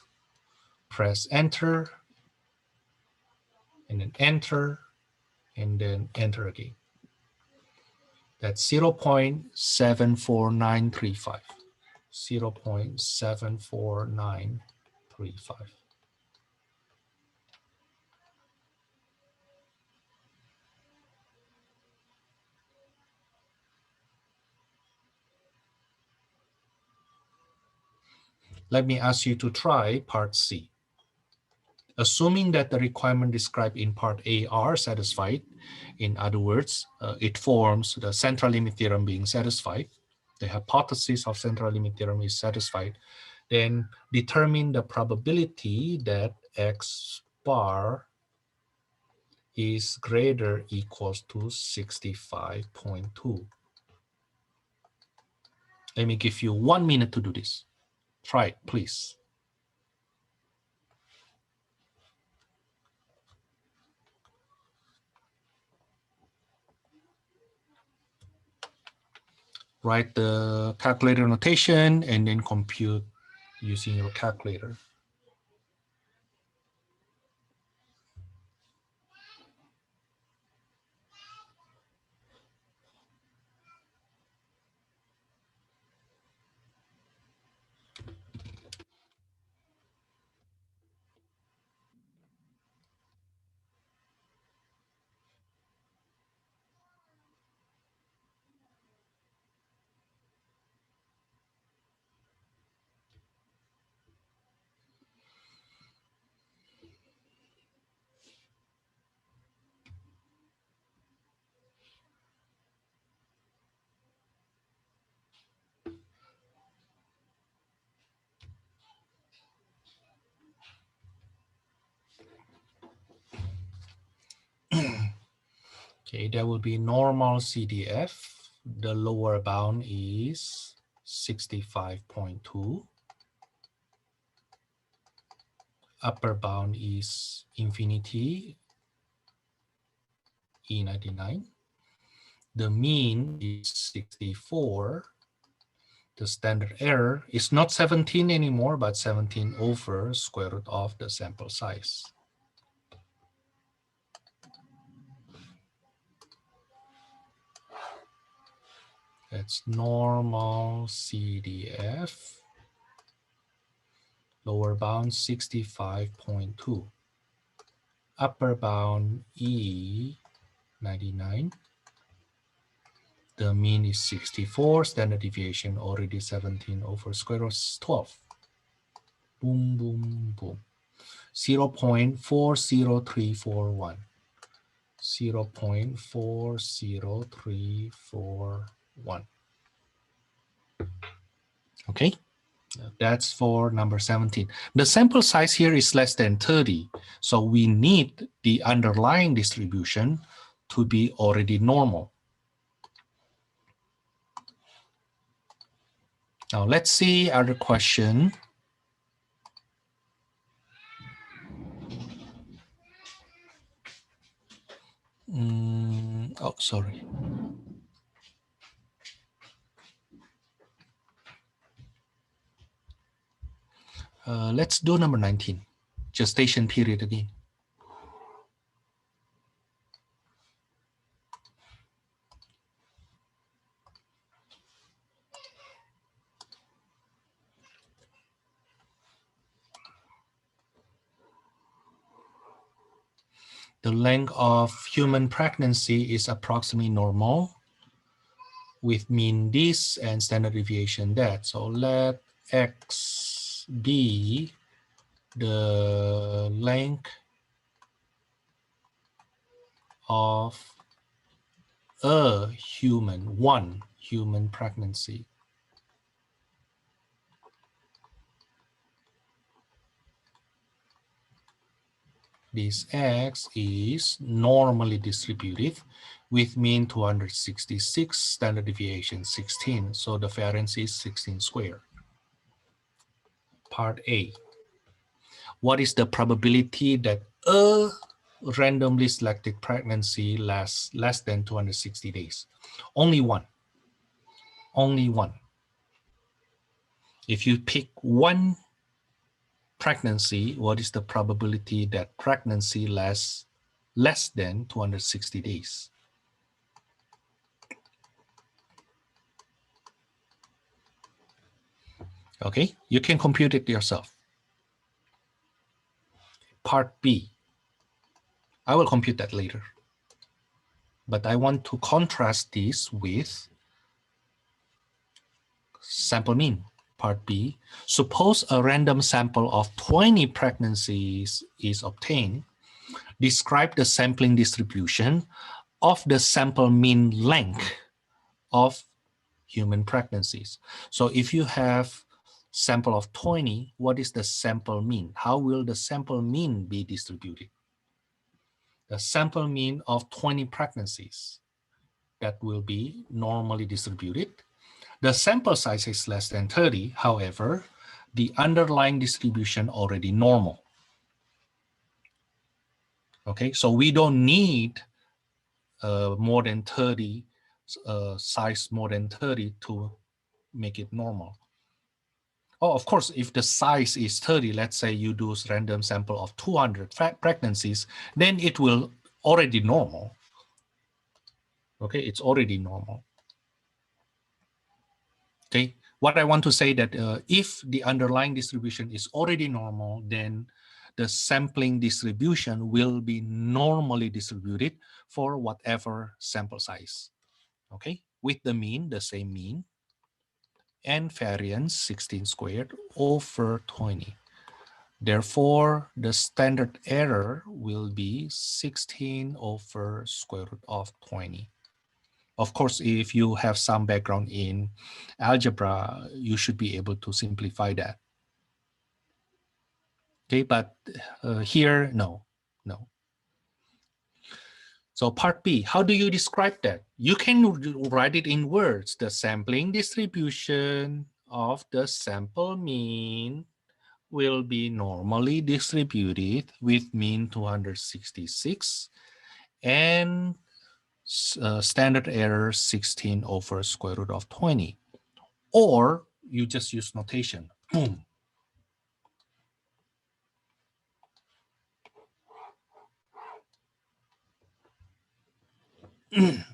Press enter, and then enter, and then enter again. That's 0.74935. 0.74935. Let me ask you to try part C. Assuming that the requirement described in part A are satisfied, in other words, it forms the central limit theorem being satisfied, the hypothesis of central limit theorem is satisfied, then determine the probability that X bar is greater equals to 65.2. Let me give you 1 minute to do this. Try it, please. Write the calculator notation and then compute using your calculator. Okay, that will be Normalcdf. The lower bound is 65.2. Upper bound is infinity, E99. The mean is 64. The standard error is not 17 anymore, but 17 over square root of the sample size. That's Normalcdf. Lower bound 65.2. Upper bound E99. The mean is 64. Standard deviation already 17 over square root of 12. Boom, boom, boom. 0.40341. 0.40341. Okay, that's for number 17. The sample size here is less than 30. So we need the underlying distribution to be already normal. Now let's see other question. Oh, sorry. Let's do number 19, gestation period again. The length of human pregnancy is approximately normal with mean this and standard deviation that. So let X be the length of one human pregnancy. This X is normally distributed with mean 266, standard deviation 16. So the variance is 16 squared. Part A. What is the probability that a randomly selected pregnancy lasts less than 260 days? Only one. Only one. If you pick one pregnancy, what is the probability that pregnancy lasts less than 260 days? Okay, you can compute it yourself. Part B. I will compute that later. But I want to contrast this with sample mean. Part B. Suppose a random sample of 20 pregnancies is obtained. Describe the sampling distribution of the sample mean length of human pregnancies. So if you have sample of 20, what is the sample mean? How will the sample mean be distributed? The sample mean of 20 pregnancies that will be normally distributed. The sample size is less than 30. However, the underlying distribution already normal. Okay, so we don't need more than 30, size more than 30 to make it normal. Oh, of course, if the size is 30, let's say you do a random sample of 200 pregnancies, then it will already normal. Okay, it's already normal. Okay, what I want to say that if the underlying distribution is already normal, then the sampling distribution will be normally distributed for whatever sample size. Okay, with the mean, the same mean, and variance 16 squared over 20. Therefore, the standard error will be 16 over square root of 20. Of course, if you have some background in algebra, you should be able to simplify that. Okay, but here, no. So part B, how do you describe that? You can write it in words. The sampling distribution of the sample mean will be normally distributed with mean 266 and standard error 16 over square root of 20. Or you just use notation. Boom. Okay,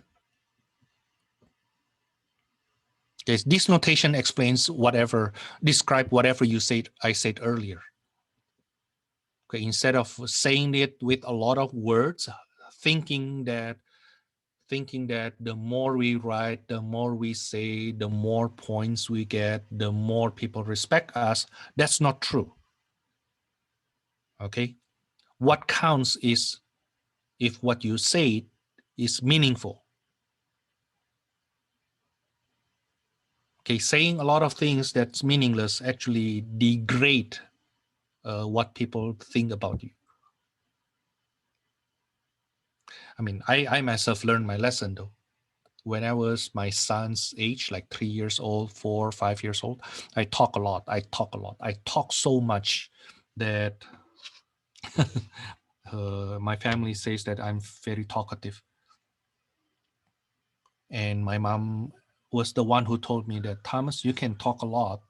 this notation explains whatever, describe whatever I said earlier. Okay, instead of saying it with a lot of words, thinking that the more we write, the more we say, the more points we get, the more people respect us, that's not true. Okay, what counts is if what you say is meaningful. Okay, saying a lot of things that's meaningless actually degrade what people think about you. I mean, I myself learned my lesson though. when I was my son's age, like 3 years old, 4, 5 years old, I talk a lot. I talk so much that my family says that I'm very talkative. And my mom was the one who told me that, Thomas, you can talk a lot,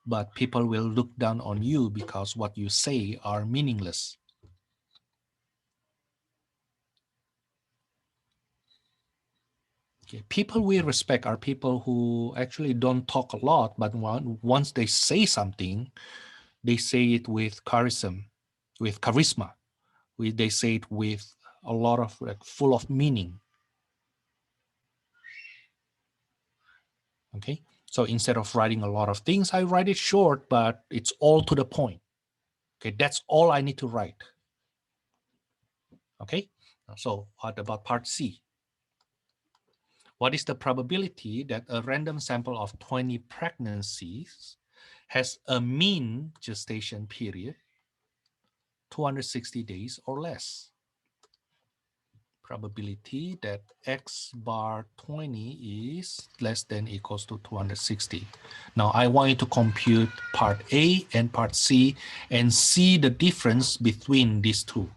but people will look down on you because what you say are meaningless. Okay. People we respect are people who actually don't talk a lot, but once they say something, they say it with charisma, They say it with a lot of, like, full of meaning. Okay. So instead of writing a lot of things, I write it short, but it's all to the point. Okay. That's all I need to write. Okay. So what about part C? What is the probability that a random sample of 20 pregnancies has a mean gestation period 260 days or less? Probability that X bar 20 is less than equals to 260. Now I want you to compute part A and part C and see the difference between these two.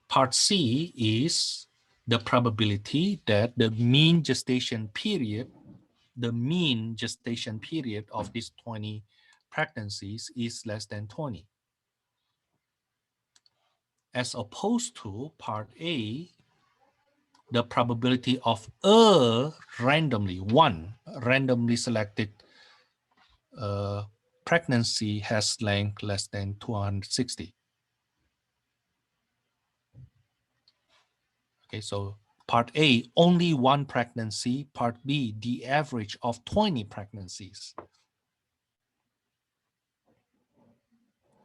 Part C is the probability that the mean gestation period of these 20 pregnancies is less than 20. As opposed to part A, the probability of one randomly selected pregnancy has length less than 260. Okay, so part A, only one pregnancy. Part B, the average of 20 pregnancies.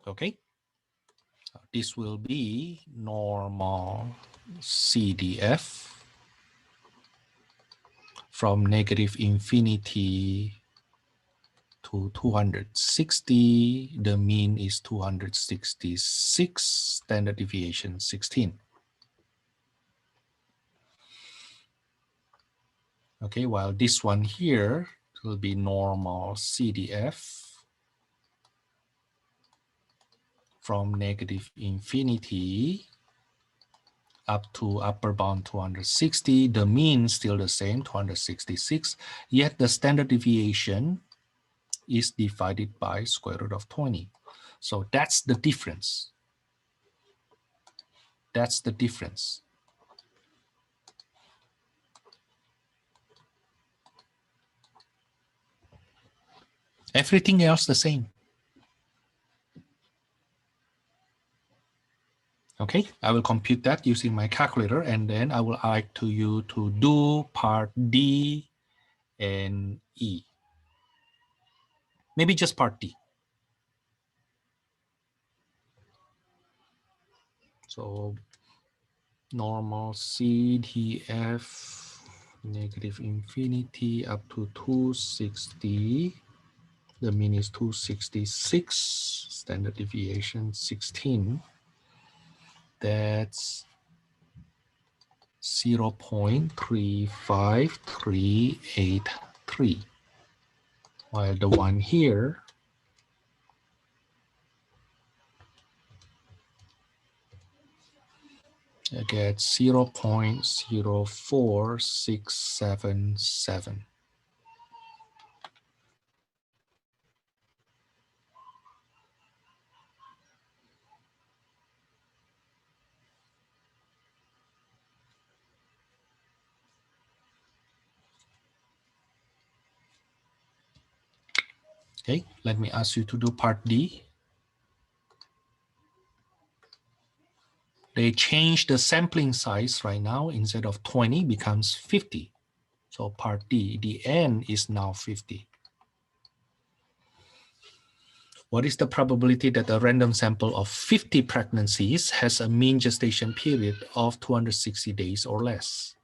Okay, this will be normal CDF from negative infinity to 260. The mean is 266, standard deviation 16. Okay, while this one here will be normal CDF from negative infinity up to upper bound 260. The mean still the same, 266, yet the standard deviation is divided by square root of 20. So that's the difference. That's the difference. Everything else the same. Okay, I will compute that using my calculator, and then I will like to you to do part D and E. Maybe just part D. So normal CDF negative infinity up to 260. The mean is 266, standard deviation 16. That's 0.35383. While the one here I get 0.04677. Okay, let me ask you to do part D. They change the sampling size right now. Instead of 20 becomes 50. So part D, the N is now 50. What is the probability that a random sample of 50 pregnancies has a mean gestation period of 260 days or less?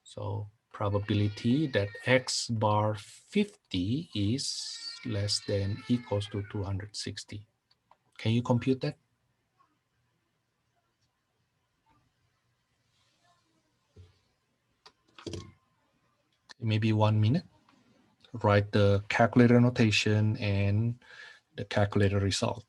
So probability that X bar 50 is less than equals to 260. Can you compute that? maybe 1 minute. Write the calculator notation and the calculator result.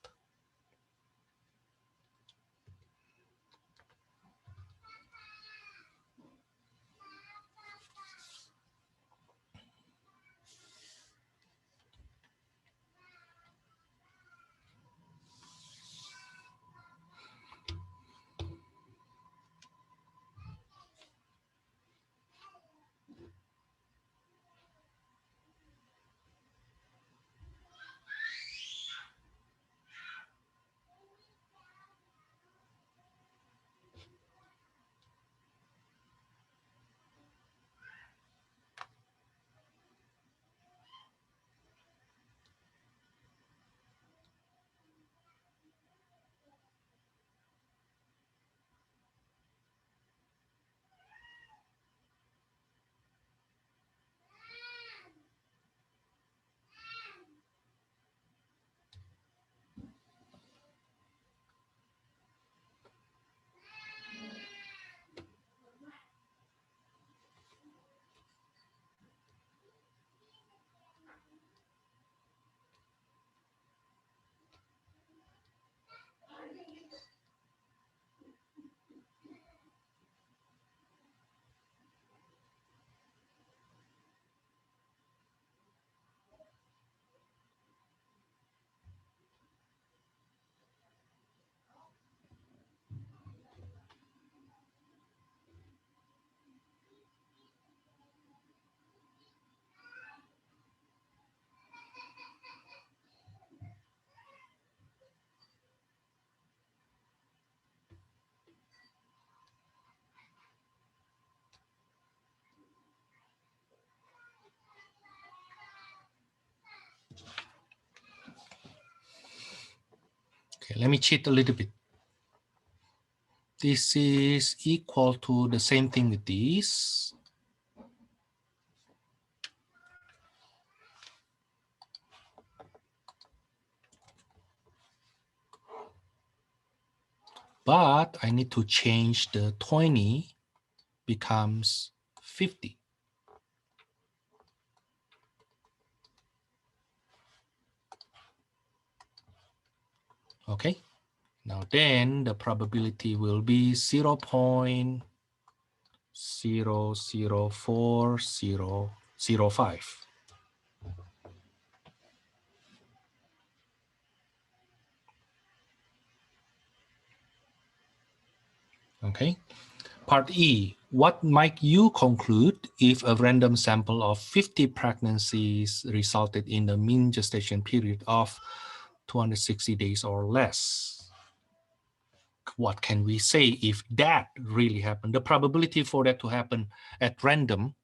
Okay, let me cheat a little bit. This is equal to the same thing with this. But I need to change the 20 becomes 50. Okay, now then the probability will be 0.004005. Okay, part E, what might you conclude if a random sample of 50 pregnancies resulted in a mean gestation period of 260 days or less? What can we say if that really happened? The probability for that to happen at random,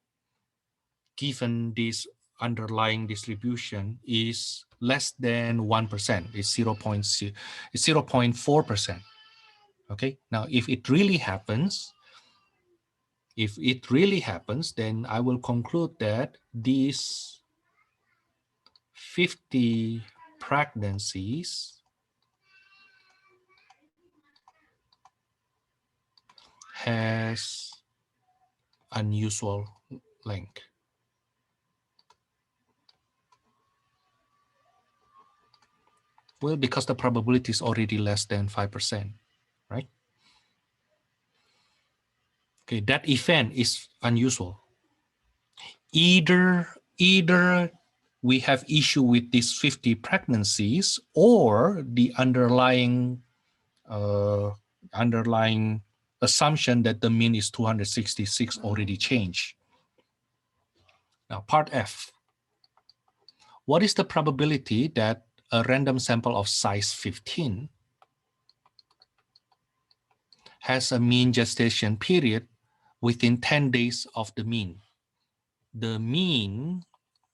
given this underlying distribution, is less than 1%. It's 0.4%. Okay, now if it really happens, then I will conclude that these 50 pregnancies has unusual length. Well, because the probability is already less than 5%, right? Okay, that event is unusual. Either we have issue with these 50 pregnancies, or the underlying assumption that the mean is 266 already changed. Now, part F. What is the probability that a random sample of size 15 has a mean gestation period within 10 days of the mean? The mean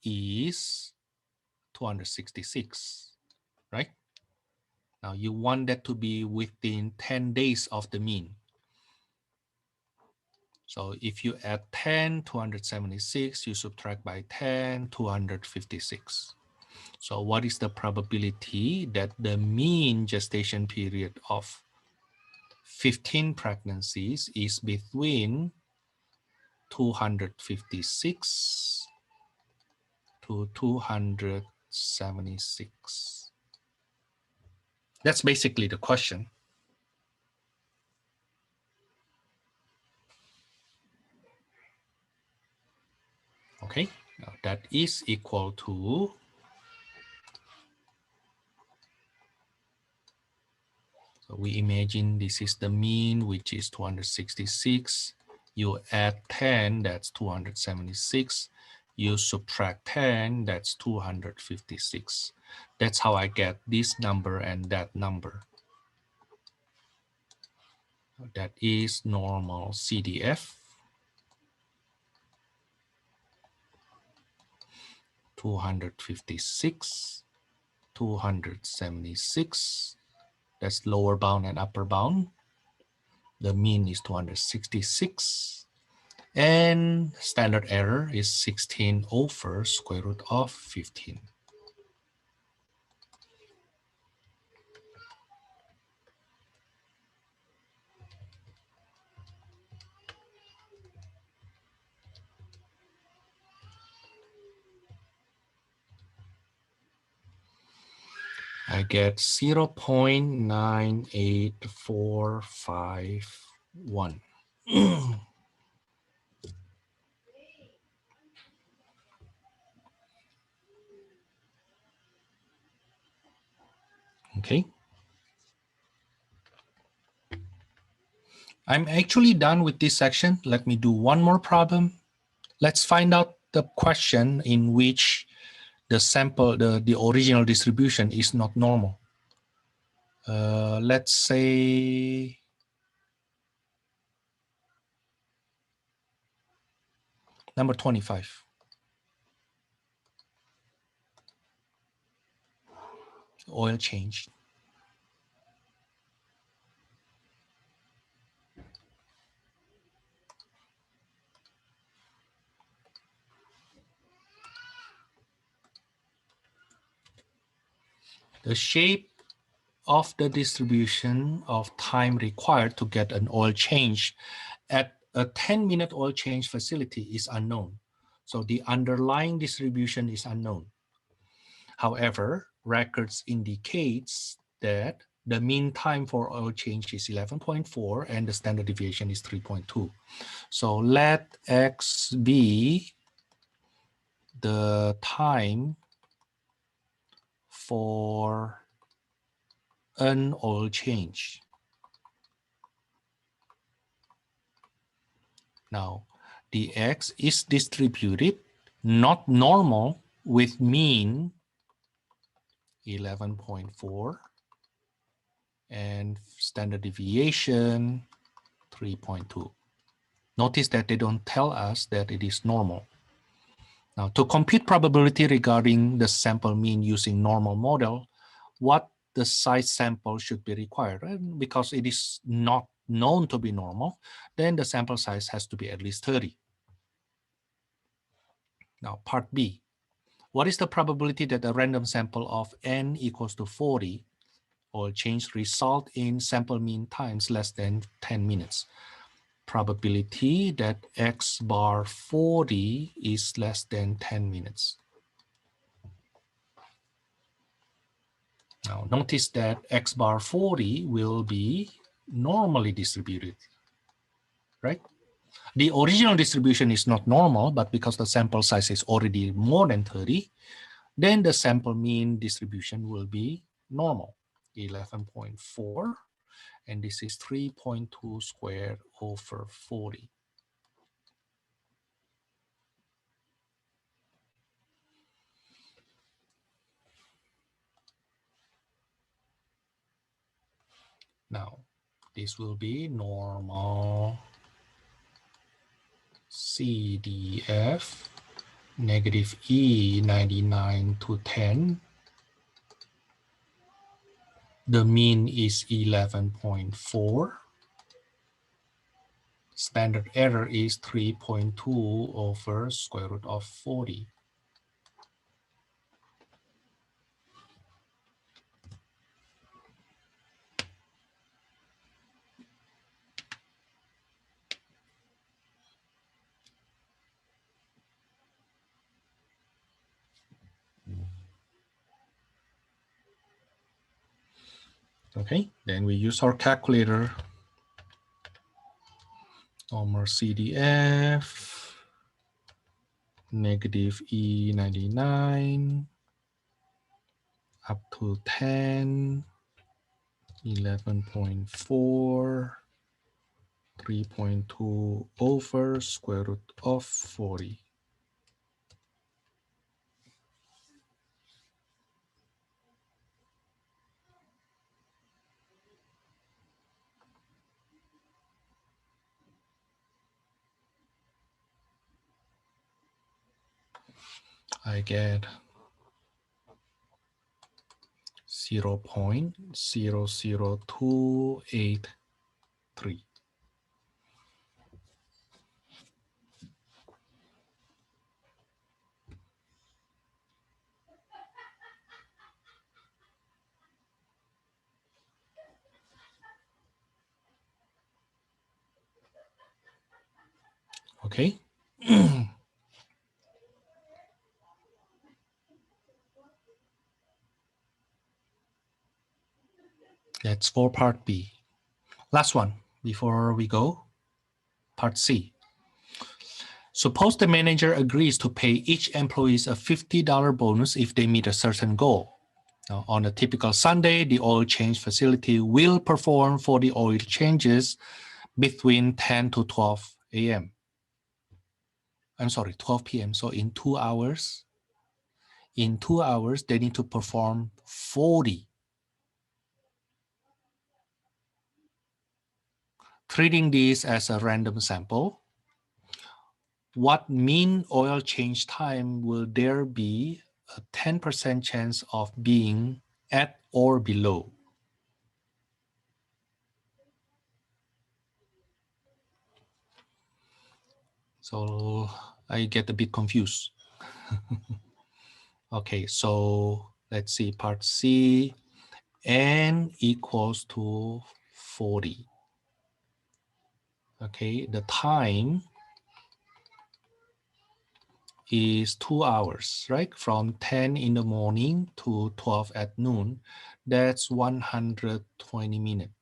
is 266, right? Now you want that to be within 10 days of the mean. So if you add 10, 276, you subtract by 10, 256. So what is the probability that the mean gestation period of 15 pregnancies is between 256 to 276. That's basically the question. Okay, now that is equal to, so we imagine this is the mean, which is 266. You add 10, that's 276. You subtract 10, that's 256. That's how I get this number and that number. That is normal CDF. 256, 276. That's lower bound and upper bound. The mean is 266. And standard error is 16 over square root of 15. I get 0.98451. Okay. I'm actually done with this section. Let me do one more problem. Let's find out the question in which the sample, the original distribution is not normal. Let's say number 25. Oil change. The shape of the distribution of time required to get an oil change at a 10-minute oil change facility is unknown. So the underlying distribution is unknown. However, records indicates that the mean time for oil change is 11.4 and the standard deviation is 3.2. So let X be the time for an oil change. Now, the X is distributed, not normal, with mean 11.4 and standard deviation 3.2. Notice that they don't tell us that it is normal. Now, to compute probability regarding the sample mean using normal model, what the size sample should be required? And because it is not known to be normal, then the sample size has to be at least 30. Now, part B. What is the probability that a random sample of n equals to 40 or change result in sample mean times less than 10 minutes? Probability that X bar 40 is less than 10 minutes. Now notice that X bar 40 will be normally distributed, right? The original distribution is not normal, but because the sample size is already more than 30, then the sample mean distribution will be normal, 11.4, and this is 3.2 squared over 40. Now, this will be normal CDF negative E 99 to 10. The mean is 11.4. Standard error is 3.2 over square root of 40. Okay, then we use our calculator. Normalcdf, negative E99, up to 10, 11.4, 3.2 over square root of 40. I get 0.00283. Okay. That's for part B. Last one before we go, part C. Suppose the manager agrees to pay each employee a $50 bonus if they meet a certain goal. Now, on a typical Sunday, the oil change facility will perform 40 oil changes between 10 to 12 a.m. I'm sorry, 12 p.m. So in 2 hours, they need to perform 40. Treating this as a random sample, what mean oil change time will there be a 10% chance of being at or below? So I get a bit confused. Okay, so let's see, part C, n equals to 40. Okay, the time is 2 hours, right? From 10 in the morning to 12 at noon. That's 120 minutes.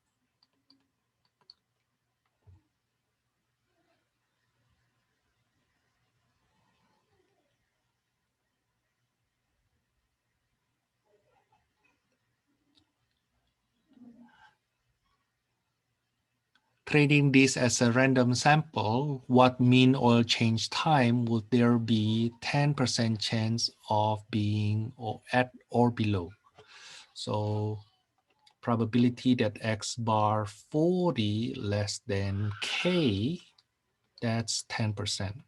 Treating this as a random sample, what mean oil change time would there be 10% chance of being at or below? So probability that X bar 40 less than K, that's 10%.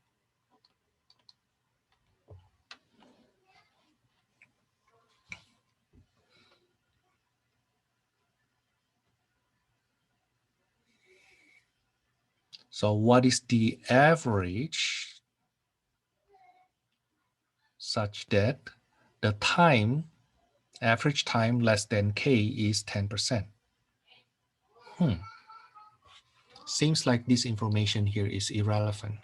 So what is the average such that the time, average time less than K is 10%? Seems like this information here is irrelevant.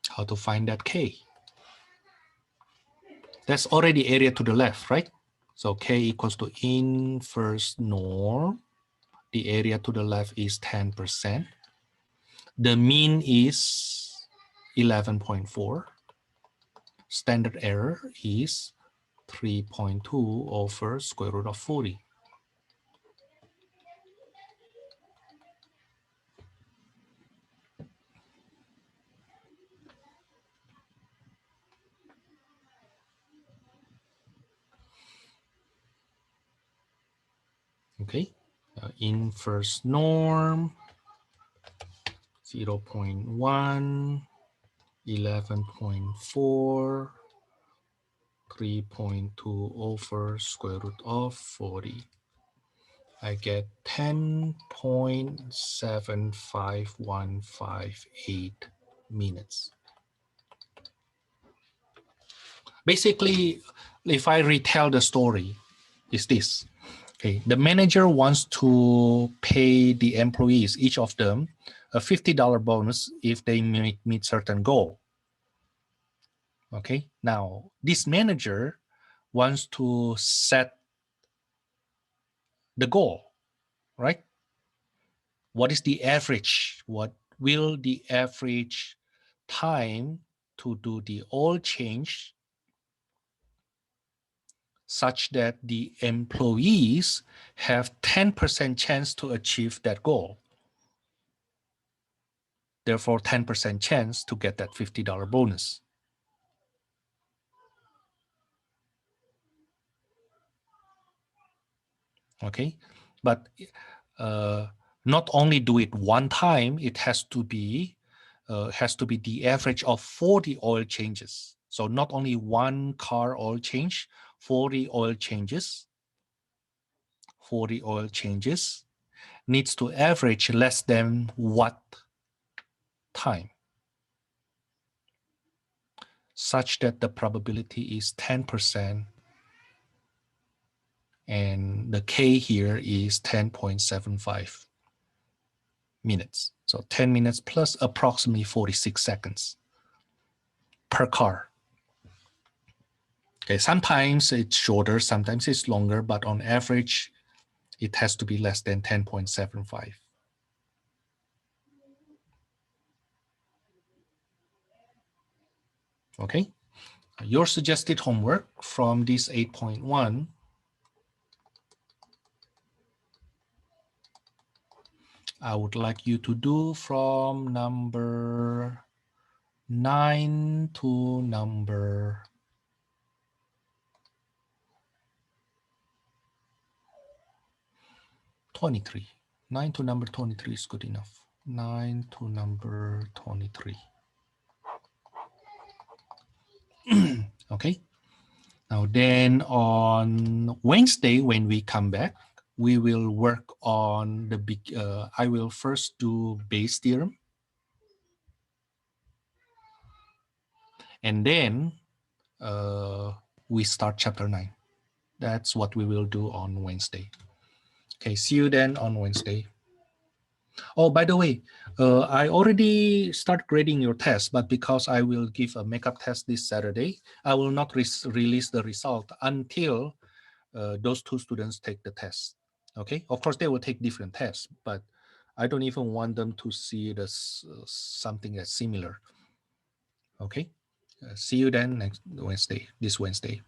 How to find that K? That's already area to the left, right? So K equals to inverse norm. The area to the left is 10%. The mean is 11.4. Standard error is 3.2 over square root of 40. Okay, inverse norm 0.1, 11.4, 3.2 over square root of 40. I get 10.75158 minutes. Basically, if I retell the story, is this. Okay, the manager wants to pay the employees, each of them, a $50 bonus if they meet certain goal. Okay, now this manager wants to set the goal, right? What is the average? What will the average time to do the oil change such that the employees have 10% chance to achieve that goal? Therefore, 10% chance to get that $50 bonus. Okay, but not only do it one time, it has to be the average of 40 oil changes. So not only one car oil change, 40 oil changes. 40 oil changes needs to average less than what time, such that the probability is 10%, and the K here is 10.75 minutes. So 10 minutes plus approximately 46 seconds per car. Okay, sometimes it's shorter, sometimes it's longer, but on average, it has to be less than 10.75. Okay, your suggested homework from this 8.1, I would like you to do from number 9 to number 23. 9 to number 23 is good enough. 9 to number 23. Okay. Now then on Wednesday, when we come back, we will work on the big, I will first do Bayes' theorem. And then we start chapter 9. That's what we will do on Wednesday. Okay, see you then on Wednesday. Oh, by the way, I already start grading your test, but because I will give a makeup test this Saturday, I will not release the result until those two students take the test. Okay, of course they will take different tests, but I don't even want them to see this something that's similar. Okay, see you then next Wednesday, this Wednesday.